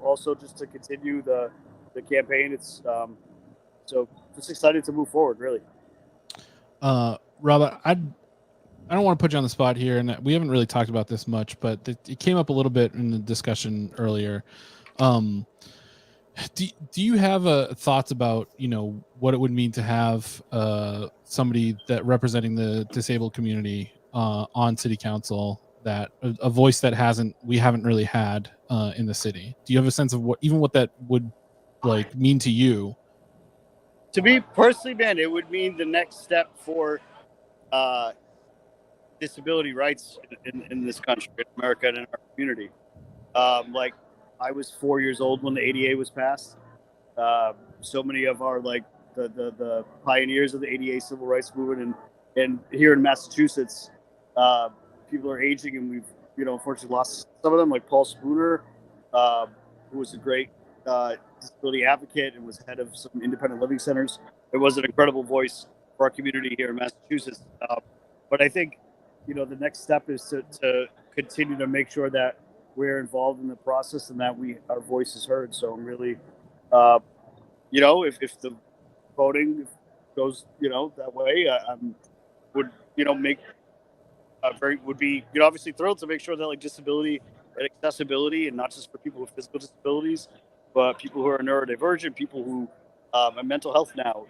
also just to continue the campaign. It's so just excited to move forward, really. Robert, I don't want to put you on the spot here, and we haven't really talked about this much, but it came up a little bit in the discussion earlier. Do you have thoughts about what it would mean to have somebody that representing the disabled community on city council, that a voice that we haven't really had in the city? Do you have a sense of what that would mean to you? To me personally, man, it would mean the next step for disability rights in this country, in America, and in our community. I was 4 years old when the ADA was passed. So many of our the pioneers of the ADA civil rights movement, and here in Massachusetts, people are aging, and we've unfortunately lost some of them, like Paul Spooner, who was a great disability advocate and was head of some independent living centers. It was an incredible voice for our community here in Massachusetts. But I think, the next step is to continue to make sure that we're involved in the process and that our voice is heard. So I'm really, if the voting goes, that way, would be obviously thrilled to make sure that disability and accessibility, and not just for people with physical disabilities, but people who are neurodivergent, people who and mental health now,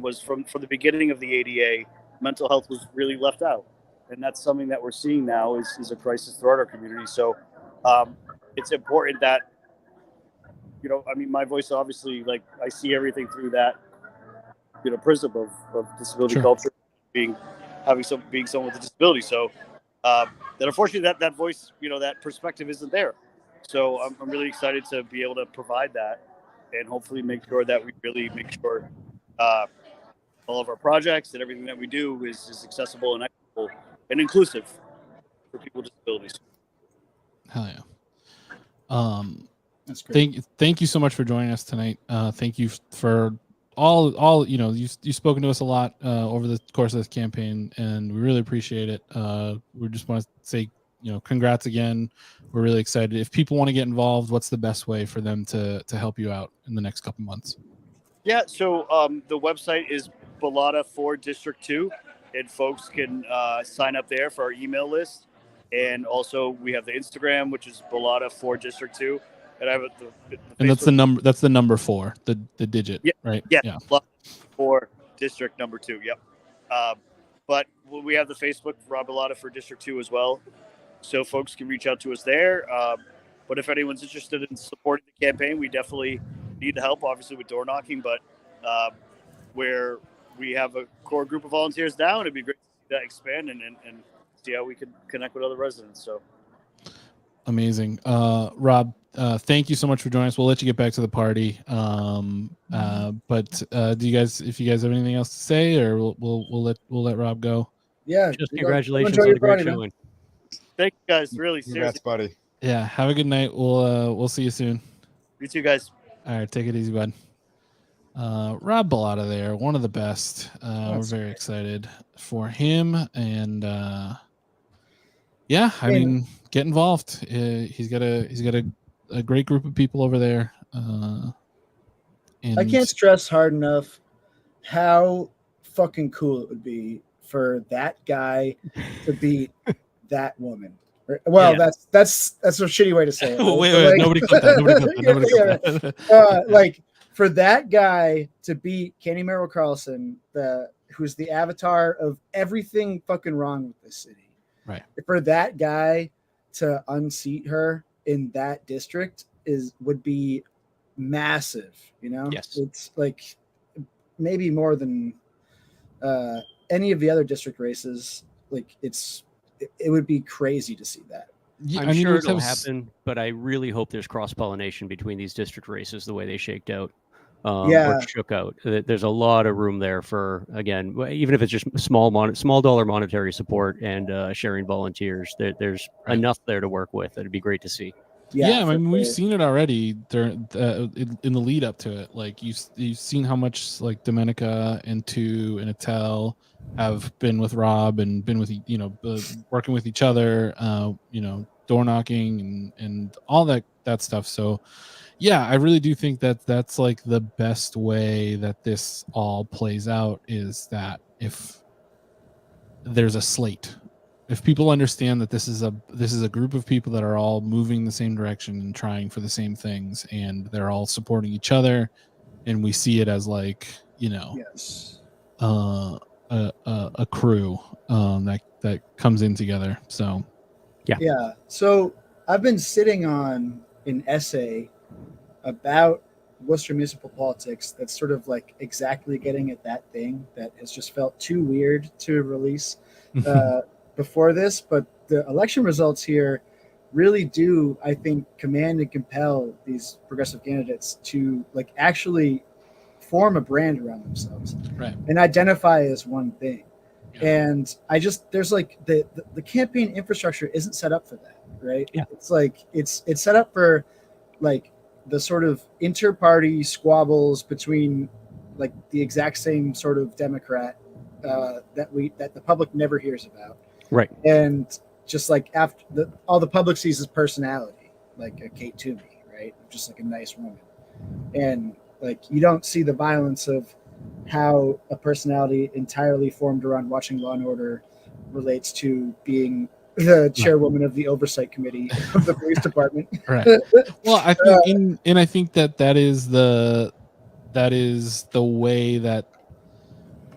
was from the beginning of the ADA, mental health was really left out, and that's something that we're seeing now is a crisis throughout our community. So it's important that my voice, obviously, I see everything through that prism of disability culture, being someone with a disability. So that unfortunately that voice, that perspective isn't there. So I'm really excited to be able to provide that, and hopefully make sure that we really make sure all of our projects and everything that we do is accessible and equitable and inclusive for people with disabilities. Hell yeah. That's great. Thank you so much for joining us tonight. Thank you for all you've spoken to us a lot over the course of this campaign, and we really appreciate it. We just want to say congrats again. We're really excited. If people want to get involved, what's the best way for them to help you out in the next couple months? Yeah, so the website is Bellotta for District 2, and folks can sign up there for our email list. And also we have the Instagram, which is Bellotta for District 2. And I have the and that's the number. That's the number 4, the digit, right? Yeah. For District number 2. Yep. But we have the Facebook Rob Bellotta for District 2 as well, so folks can reach out to us there. But if anyone's interested in supporting the campaign, we definitely need the help, obviously, with door knocking. But where we have a core group of volunteers now, and it'd be great to see that expand and see how we can connect with other residents. So Amazing. Rob, thank you so much for joining us. We'll let you get back to the party. But do you guys, if you guys have anything else to say, or we'll let Rob go? Yeah. Just congratulations enjoy on your a great party, man. showing. Thank you guys. Really, Congrats, seriously. buddy. Yeah. Have a good night. We'll see you soon. You too, guys. All right. Take it easy, bud. Rob Bellata there, one of the best. We're very excited for him, and yeah, I mean, get involved. He's got a great group of people over there. And I can't stress hard enough how fucking cool it would be for that guy to beat that woman. Well, Yeah. that's a shitty way to say it. Right? Wait, Like, nobody clip that. Nobody clip that. Like for that guy to beat Candy Merrill Carlson, who's the avatar of everything fucking wrong with this city. Right. For that guy to unseat her in that district would be massive, you know? Yes. It's like maybe more than any of the other district races. Like it would be crazy to see that. Yeah, I'm sure it'll happen, but I really hope there's cross-pollination between these district races the way they shaked out. Or shook out. There's a lot of room there for, again, even if it's just small dollar monetary support and sharing volunteers. There's enough there to work with. It'd be great to see. Yeah, I mean, we've seen it already in the lead up to it. Like you've seen how much like Domenica and Tu and Attell have been with Rob and been with working with each other. Door knocking and all that stuff. So yeah, I really do think that that's like the best way that this all plays out is that if there's a slate. If people understand that this is a group of people that are all moving the same direction and trying for the same things, and they're all supporting each other, and we see it as like yes, a crew that comes in together. So yeah. So I've been sitting on an essay about Worcester municipal politics that's sort of like exactly getting at that thing that has just felt too weird to release. Before this, but the election results here really do, I think, command and compel these progressive candidates to like actually form a brand around themselves, right, and identify as one thing. Yeah. And there's like the campaign infrastructure isn't set up for that, right? Yeah. It's like it's set up for like the sort of inter-party squabbles between like the exact same sort of Democrat that the public never hears about. Right. And just like after all the public sees is personality, like a Kate Toomey, right? Just like a nice woman. And like you don't see the violence of how a personality entirely formed around watching Law and Order relates to being the chairwoman of the oversight committee of the police department. Right. Well, I think I think that is the way that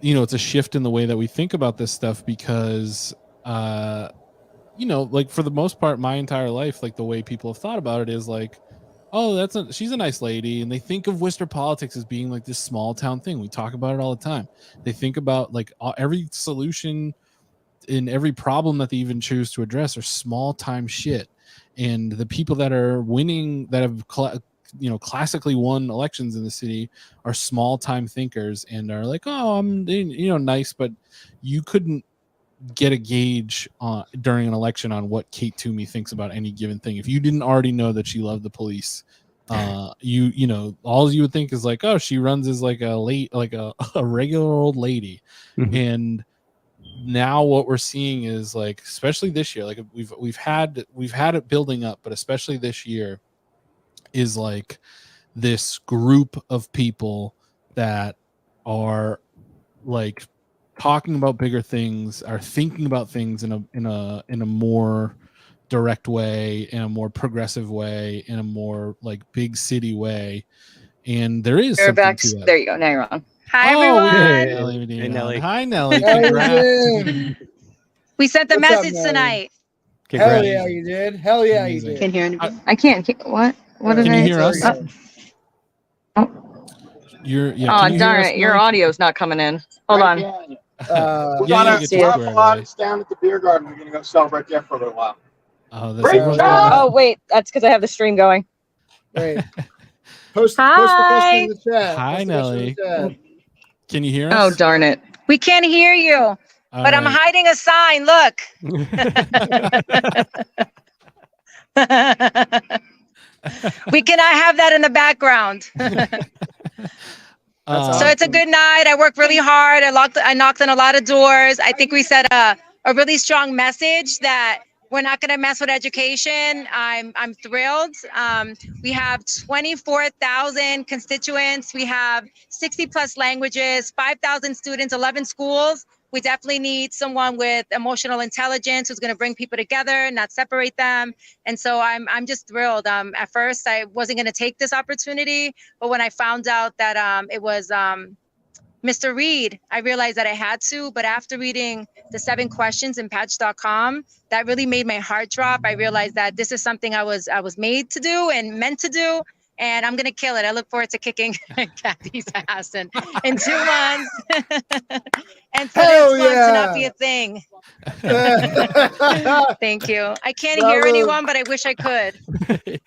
it's a shift in the way that we think about this stuff because like for the most part, my entire life, like the way people have thought about it is like, oh, she's a nice lady. And they think of Worcester politics as being like this small town thing. We talk about it all the time. They think about like every solution in every problem that they even choose to address are small time shit. And the people that are winning, that have classically won elections in the city are small time thinkers and are like, oh, I'm nice, but you couldn't get a gauge during an election on what Kate Toomey thinks about any given thing. If you didn't already know that she loved the police, all you would think is like, oh, she runs as like a regular old lady. Mm-hmm. And now what we're seeing is like, especially this year, like we've had it building up, but especially this year is like this group of people that are like talking about bigger things, are thinking about things in a more direct way, in a more progressive way, in a more like big city way. And there is something to that. There you go. Now you're on. Hi, everyone. Hey, Nelly. Hi, Nelly. Congrats. We sent the What's up, message Nelly? tonight. Hell yeah, you did. Hell yeah, you Amazing. did. Can't hear anybody. I can't. What? What Can did you I? hear us? Darn it! Your audio's not coming in. Hold on. We're down at the beer garden. We're gonna go celebrate there for a little while. Oh, wait, that's because I have the stream going. Wait. Post the question in the chat. Hi, Nelly. Can you hear us? Oh, darn it. We can't hear you, but I'm hiding a sign. Look. We cannot have that in the background. So it's a good night. I worked really hard. I knocked on a lot of doors. I think we said a really strong message that we're not going to mess with education. I'm thrilled. We have 24,000 constituents. We have 60 plus languages, 5,000 students, 11 schools. We definitely need someone with emotional intelligence who's going to bring people together, not separate them. And so I'm just thrilled. At first, I wasn't going to take this opportunity, but when I found out that it was Mr. Reed, I realized that I had to. But after reading the 7 questions in patch.com, that really made my heart drop. I realized that this is something I was made to do and meant to do. And I'm going to kill it. I look forward to kicking Kathy's ass in 2 months. And for this one to not be a thing. Thank you. I can't hear anyone, but I wish I could.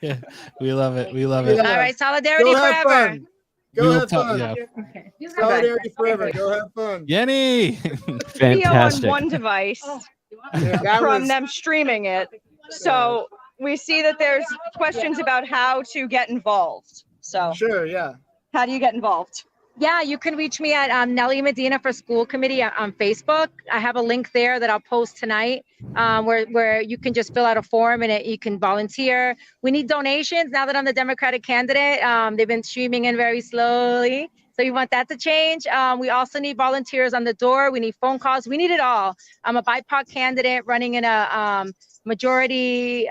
Yeah, we love it. We love it. All right, solidarity forever. Go have fun. Yeah. Solidarity forever. Go have fun. Yenny. Video on Fantastic. one device that from was- them streaming it. So we see that there's questions about how to get involved. So Sure, yeah. how do you get involved? Yeah, you can reach me at Nelly Medina for School Committee on Facebook. I have a link there that I'll post tonight where you can just fill out a form and you can volunteer. We need donations now that I'm the Democratic candidate. They've been streaming in very slowly. So we want that to change. We also need volunteers on the door. We need phone calls. We need it all. I'm a BIPOC candidate running in a majority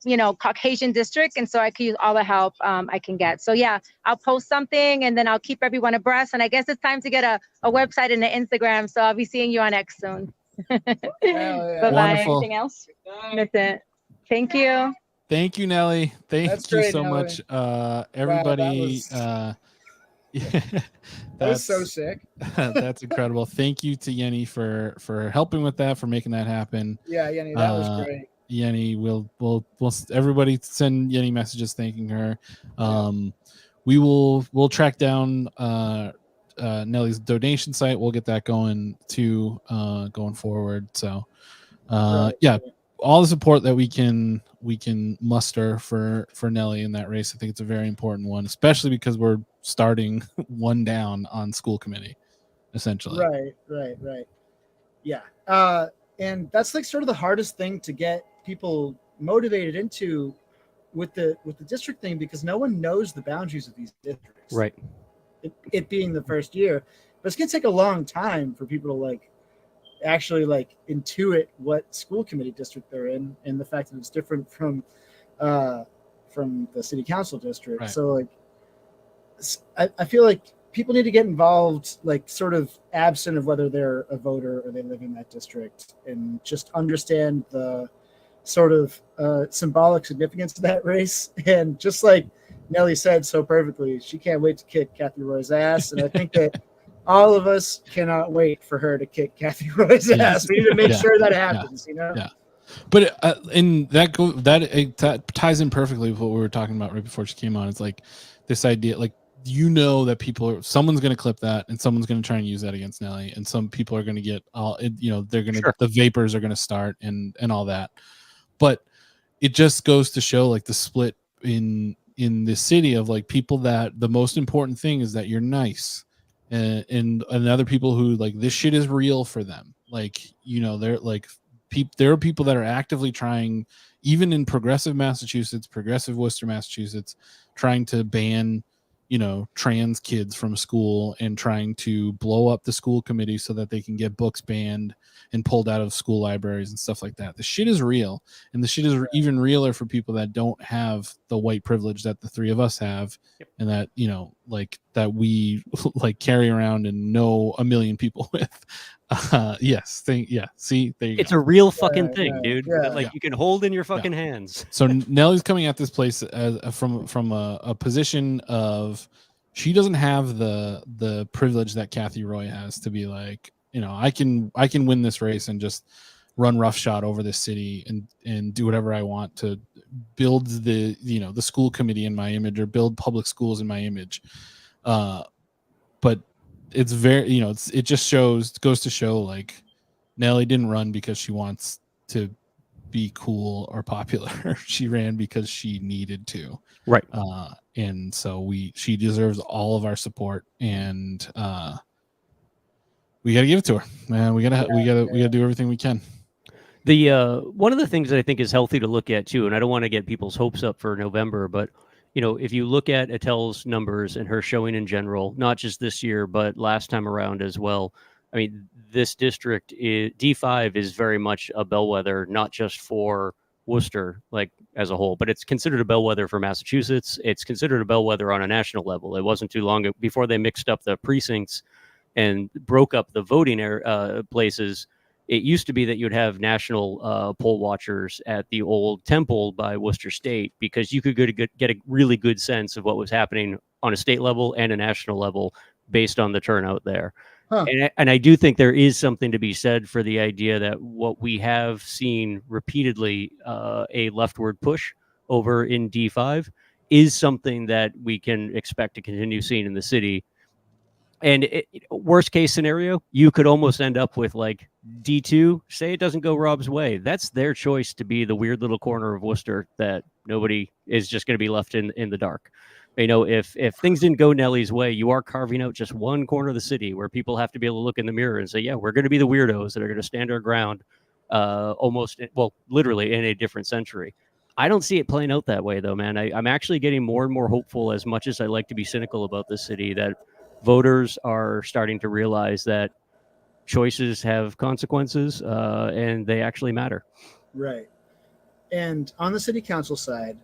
Caucasian district. And so I can use all the help I can get. So yeah, I'll post something and then I'll keep everyone abreast. And I guess it's time to get a website and an Instagram. So I'll be seeing you on X soon. Bye-bye. Wonderful. Anything else? That's it. Thank you. Thank you, Nelly. Thank That's you great, so Nelly. much. Everybody. That was so sick. That's incredible. Thank you to Yenny for helping with that, for making that happen. Yeah, Yenny, that was great. Yenny, we'll everybody send Yenny messages thanking her. We'll track down Nelly's donation site. We'll get that going too, going forward. So all the support that we can muster for Nelly in that race. I think it's a very important one, especially because we're starting one down on school committee, essentially. Right. Yeah. And that's like sort of the hardest thing to get people motivated into with the district thing, because no one knows the boundaries of these districts. Right. It being the first year, but it's gonna take a long time for people to actually intuit what school committee district they're in, and the fact that it's different from the city council district. Right. So I feel like people need to get involved, sort of absent of whether they're a voter or they live in that district, and just understand the sort of symbolic significance of that race. And just like Nelly said so perfectly, she can't wait to kick Kathy Roy's ass. And I think that all of us cannot wait for her to kick Kathy Roy's ass. We need to make sure that happens, Yeah. But and that ties in perfectly with what we were talking about right before she came on. It's like this idea, that someone's going to clip that and someone's going to try and use that against Nelly, and some people are going to get they're going to, the vapors are going to start and all that. But it just goes to show the split in the city of people that the most important thing is that you're nice, and other people who this shit is real for them. They're there are people that are actively trying, even in progressive Massachusetts, progressive Worcester, Massachusetts, trying to ban trans kids from school and trying to blow up the school committee so that they can get books banned and pulled out of school libraries and stuff like that. The shit is real, and the shit is even realer for people that don't have the white privilege that the three of us have. Yep. And that that we carry around and know a million people with. See, there you go. It's a real fucking thing, dude. You can hold in your fucking hands. So Nelly's coming at this place from a position of, she doesn't have the privilege that Kathy Roy has to be I can win this race and just run roughshod over this city and do whatever I want to build the school committee in my image or build public schools in my image. But it's very, it just goes to show, like, Nellie didn't run because she wants to be cool or popular. She ran because she needed to. Right. And so she deserves all of our support, and we got to give it to her, man. We got to do everything we can. The one of the things that I think is healthy to look at too, and I don't want to get people's hopes up for November, but if you look at Attel's numbers and her showing in general, not just this year but last time around as well, I mean, this district D5 is very much a bellwether, not just for Worcester, like, as a whole, but it's considered a bellwether for Massachusetts. It's considered a bellwether on a national level. It wasn't too long before they mixed up the precincts and broke up the voting places. It used to be that you'd have national poll watchers at the old temple by Worcester State, because you could get a really good sense of what was happening on a state level and a national level based on the turnout there. Huh. And I do think there is something to be said for the idea that what we have seen repeatedly, a leftward push over in D5, is something that we can expect to continue seeing in the city. And worst case scenario, you could almost end up with, like, D2, say it doesn't go Rob's way. That's their choice to be the weird little corner of Worcester that nobody is just going to be left in the dark. If things didn't go Nellie's way, you are carving out just one corner of the city where people have to be able to look in the mirror and say, yeah, we're going to be the weirdos that are going to stand our ground, literally in a different century. I don't see it playing out that way, though, man. I'm actually getting more and more hopeful, as much as I like to be cynical about this city, that voters are starting to realize that choices have consequences, and they actually matter. Right. And on the city council side,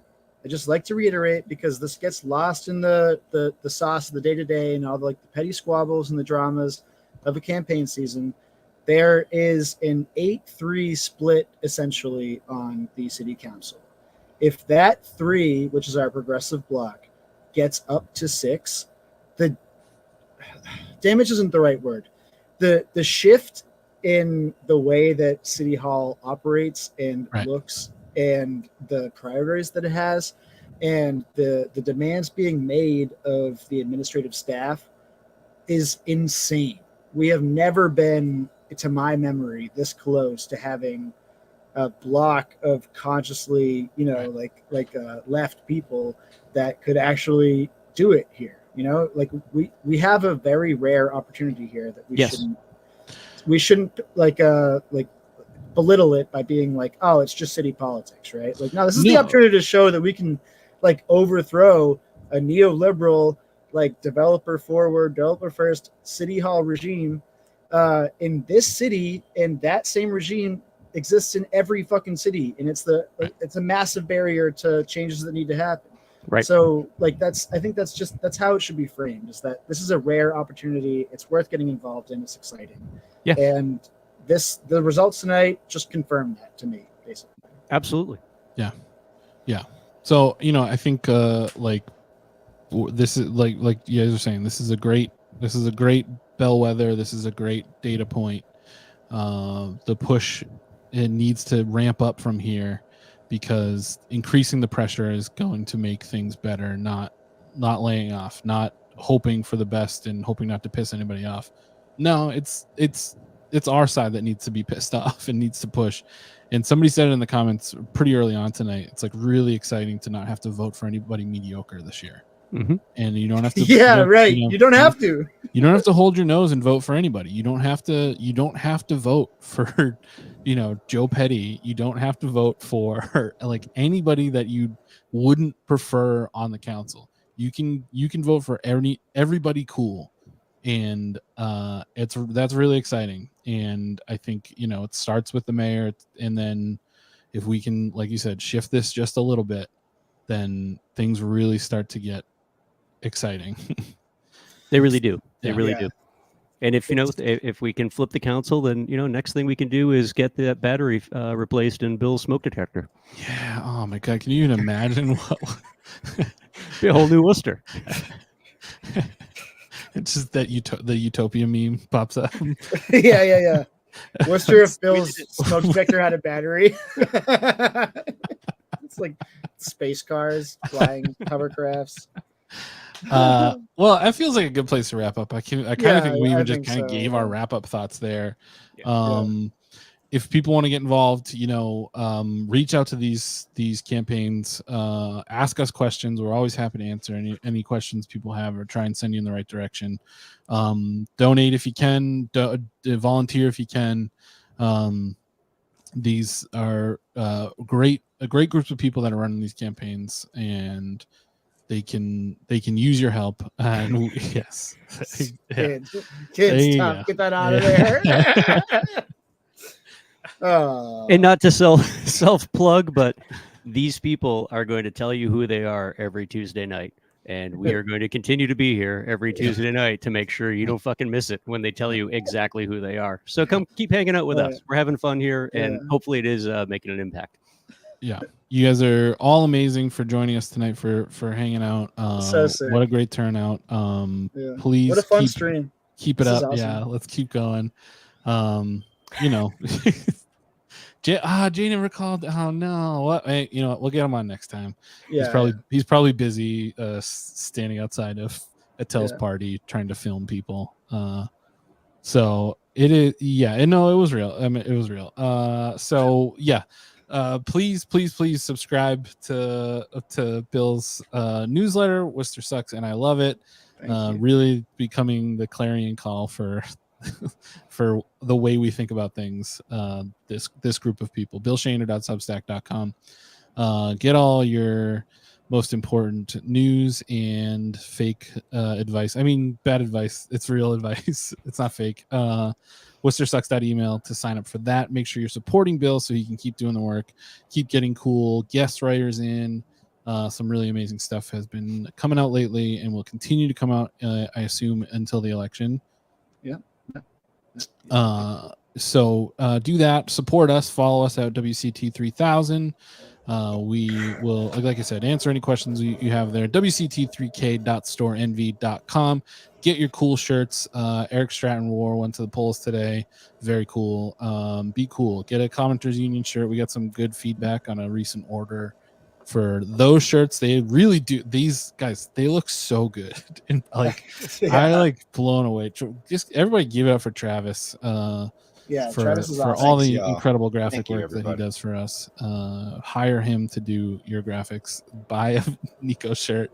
I just like to reiterate, because this gets lost in the sauce of the day-to-day and all the petty squabbles and the dramas of a campaign season. There is an 8-3 split essentially on the city council. If that 3, which is our progressive bloc, gets up to 6, the damage isn't the right word. The shift in the way that City Hall operates and looks, and the priorities that it has, and the demands being made of the administrative staff is insane. We have never been, to my memory, this close to having a block of consciously, left people that could actually do it here. We have a very rare opportunity here that we shouldn't belittle it by being like, oh, it's just city politics, right? Like, no, this is the opportunity to show that we can overthrow a neoliberal, developer forward, developer first City Hall regime in this city, and that same regime exists in every fucking city, and it's a massive barrier to changes that need to happen. Right. So I think that's how it should be framed, is that this is a rare opportunity. It's worth getting involved in. It's exciting. Yeah. And the results tonight just confirmed that to me, basically. Absolutely. Yeah. Yeah. So, I think this is like you guys are saying, this is a great bellwether. This is a great data point. The push, it needs to ramp up from here, because increasing the pressure is going to make things better, not laying off, not hoping for the best and hoping not to piss anybody off. No, it's our side that needs to be pissed off and needs to push. And somebody said it in the comments pretty early on tonight. It's really exciting to not have to vote for anybody mediocre this year. Mm-hmm. And you don't have to. Yeah, right. You don't have to. You don't have to hold your nose and vote for anybody. You don't have to vote for, Joe Petty. You don't have to vote for anybody that you wouldn't prefer on the council. You can vote for everybody cool. And that's really exciting. And I think, it starts with the mayor, and then if we can, like you said, shift this just a little bit, then things really start to get exciting. They really do. They really do. And if we can flip the council, then next thing we can do is get that battery replaced in Bill's smoke detector. Yeah. Oh my God. Can you even imagine what? Be a whole new Worcester. It's just that the Utopia meme pops up. Yeah. Worcester, if Bill's smoke detector had a battery. It's like space cars, flying hovercrafts. Well, that feels like a good place to wrap up. I kind of think we even just kind of gave our wrap up thoughts there. If people want to get involved, reach out to these campaigns, ask us questions. We're always happy to answer any questions people have or try and send you in the right direction. Donate if you can, volunteer if you can. These are great groups of people that are running these campaigns, and they can use your help. And yes, kids, Tom, get that out of there. And not to self plug, but these people are going to tell you who they are every Tuesday night, and we are going to continue to be here every Tuesday night to make sure you don't fucking miss it when they tell you exactly who they are. So come keep hanging out with us. We're having fun here, and hopefully it is making an impact. Yeah, you guys are all amazing for joining us tonight, for hanging out. So sick. What a great turnout. Please, what a fun stream. Keep it up. Awesome. Yeah, let's keep going. Jay never called. Oh no! What? Hey, we'll get him on next time. Yeah, he's probably busy standing outside of Attell's party trying to film people. So it is. Yeah, no, it was real. I mean, it was real. So yeah. Please subscribe to Bill's newsletter. Worcester sucks, and I love it. Really becoming the clarion call for for the way we think about things. This group of people. BillShaner.substack.com. Get all your most important news and fake advice. I mean, bad advice. It's real advice. It's not fake. WorcesterSucks.email to sign up for that. Make sure you're supporting Bill so he can keep doing the work, keep getting cool guest writers in. Some really amazing stuff has been coming out lately and will continue to come out, I assume, until the election. Yeah. So do that. Support us. Follow us at WCT3000. We will, like I said, answer any questions you have there. WCT3K.storenv.com. Get your cool shirts. Eric Stratton wore one to the polls today. Very cool. Be cool. Get a Commenters Union shirt. We got some good feedback on a recent order for those shirts. They really do. These guys, they look so good. And I blown away. Just everybody give it up for Travis. Travis is for awesome. all the incredible graphic work that he does for us. Hire him to do your graphics. Buy a Nico shirt.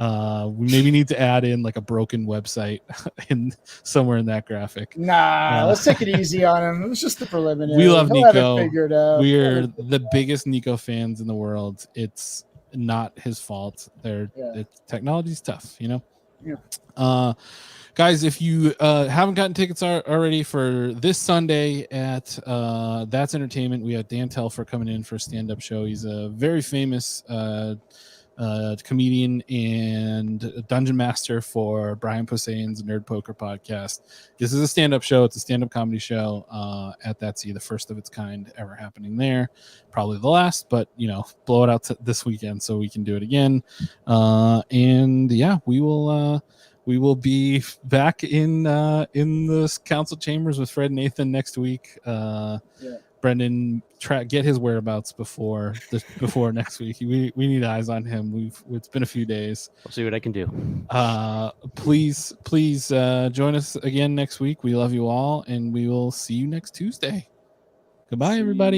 We maybe need to add in like a broken website in somewhere in that graphic. Nah, let's take it easy on him. It's just the preliminary. We love He'll Nico. have it figured out. We're the biggest Nico fans in the world. It's not his fault. Technology's tough, Yeah. Guys, if you haven't gotten tickets already for this Sunday at That's Entertainment, we have Dan Telfer coming in for a stand-up show. He's a very famous comedian and dungeon master for Brian Poseidon's Nerd Poker podcast. This is a stand-up show. It's a stand-up comedy show at That's the first of its kind ever happening there. Probably the last, but blow it out this weekend so we can do it again. We will be back in the council chambers with Fred and Nathan next week. Brendan, get his whereabouts before next week. We need eyes on him. It's been a few days. I'll see what I can do. Please join us again next week. We love you all, and we will see you next Tuesday. Goodbye, everybody.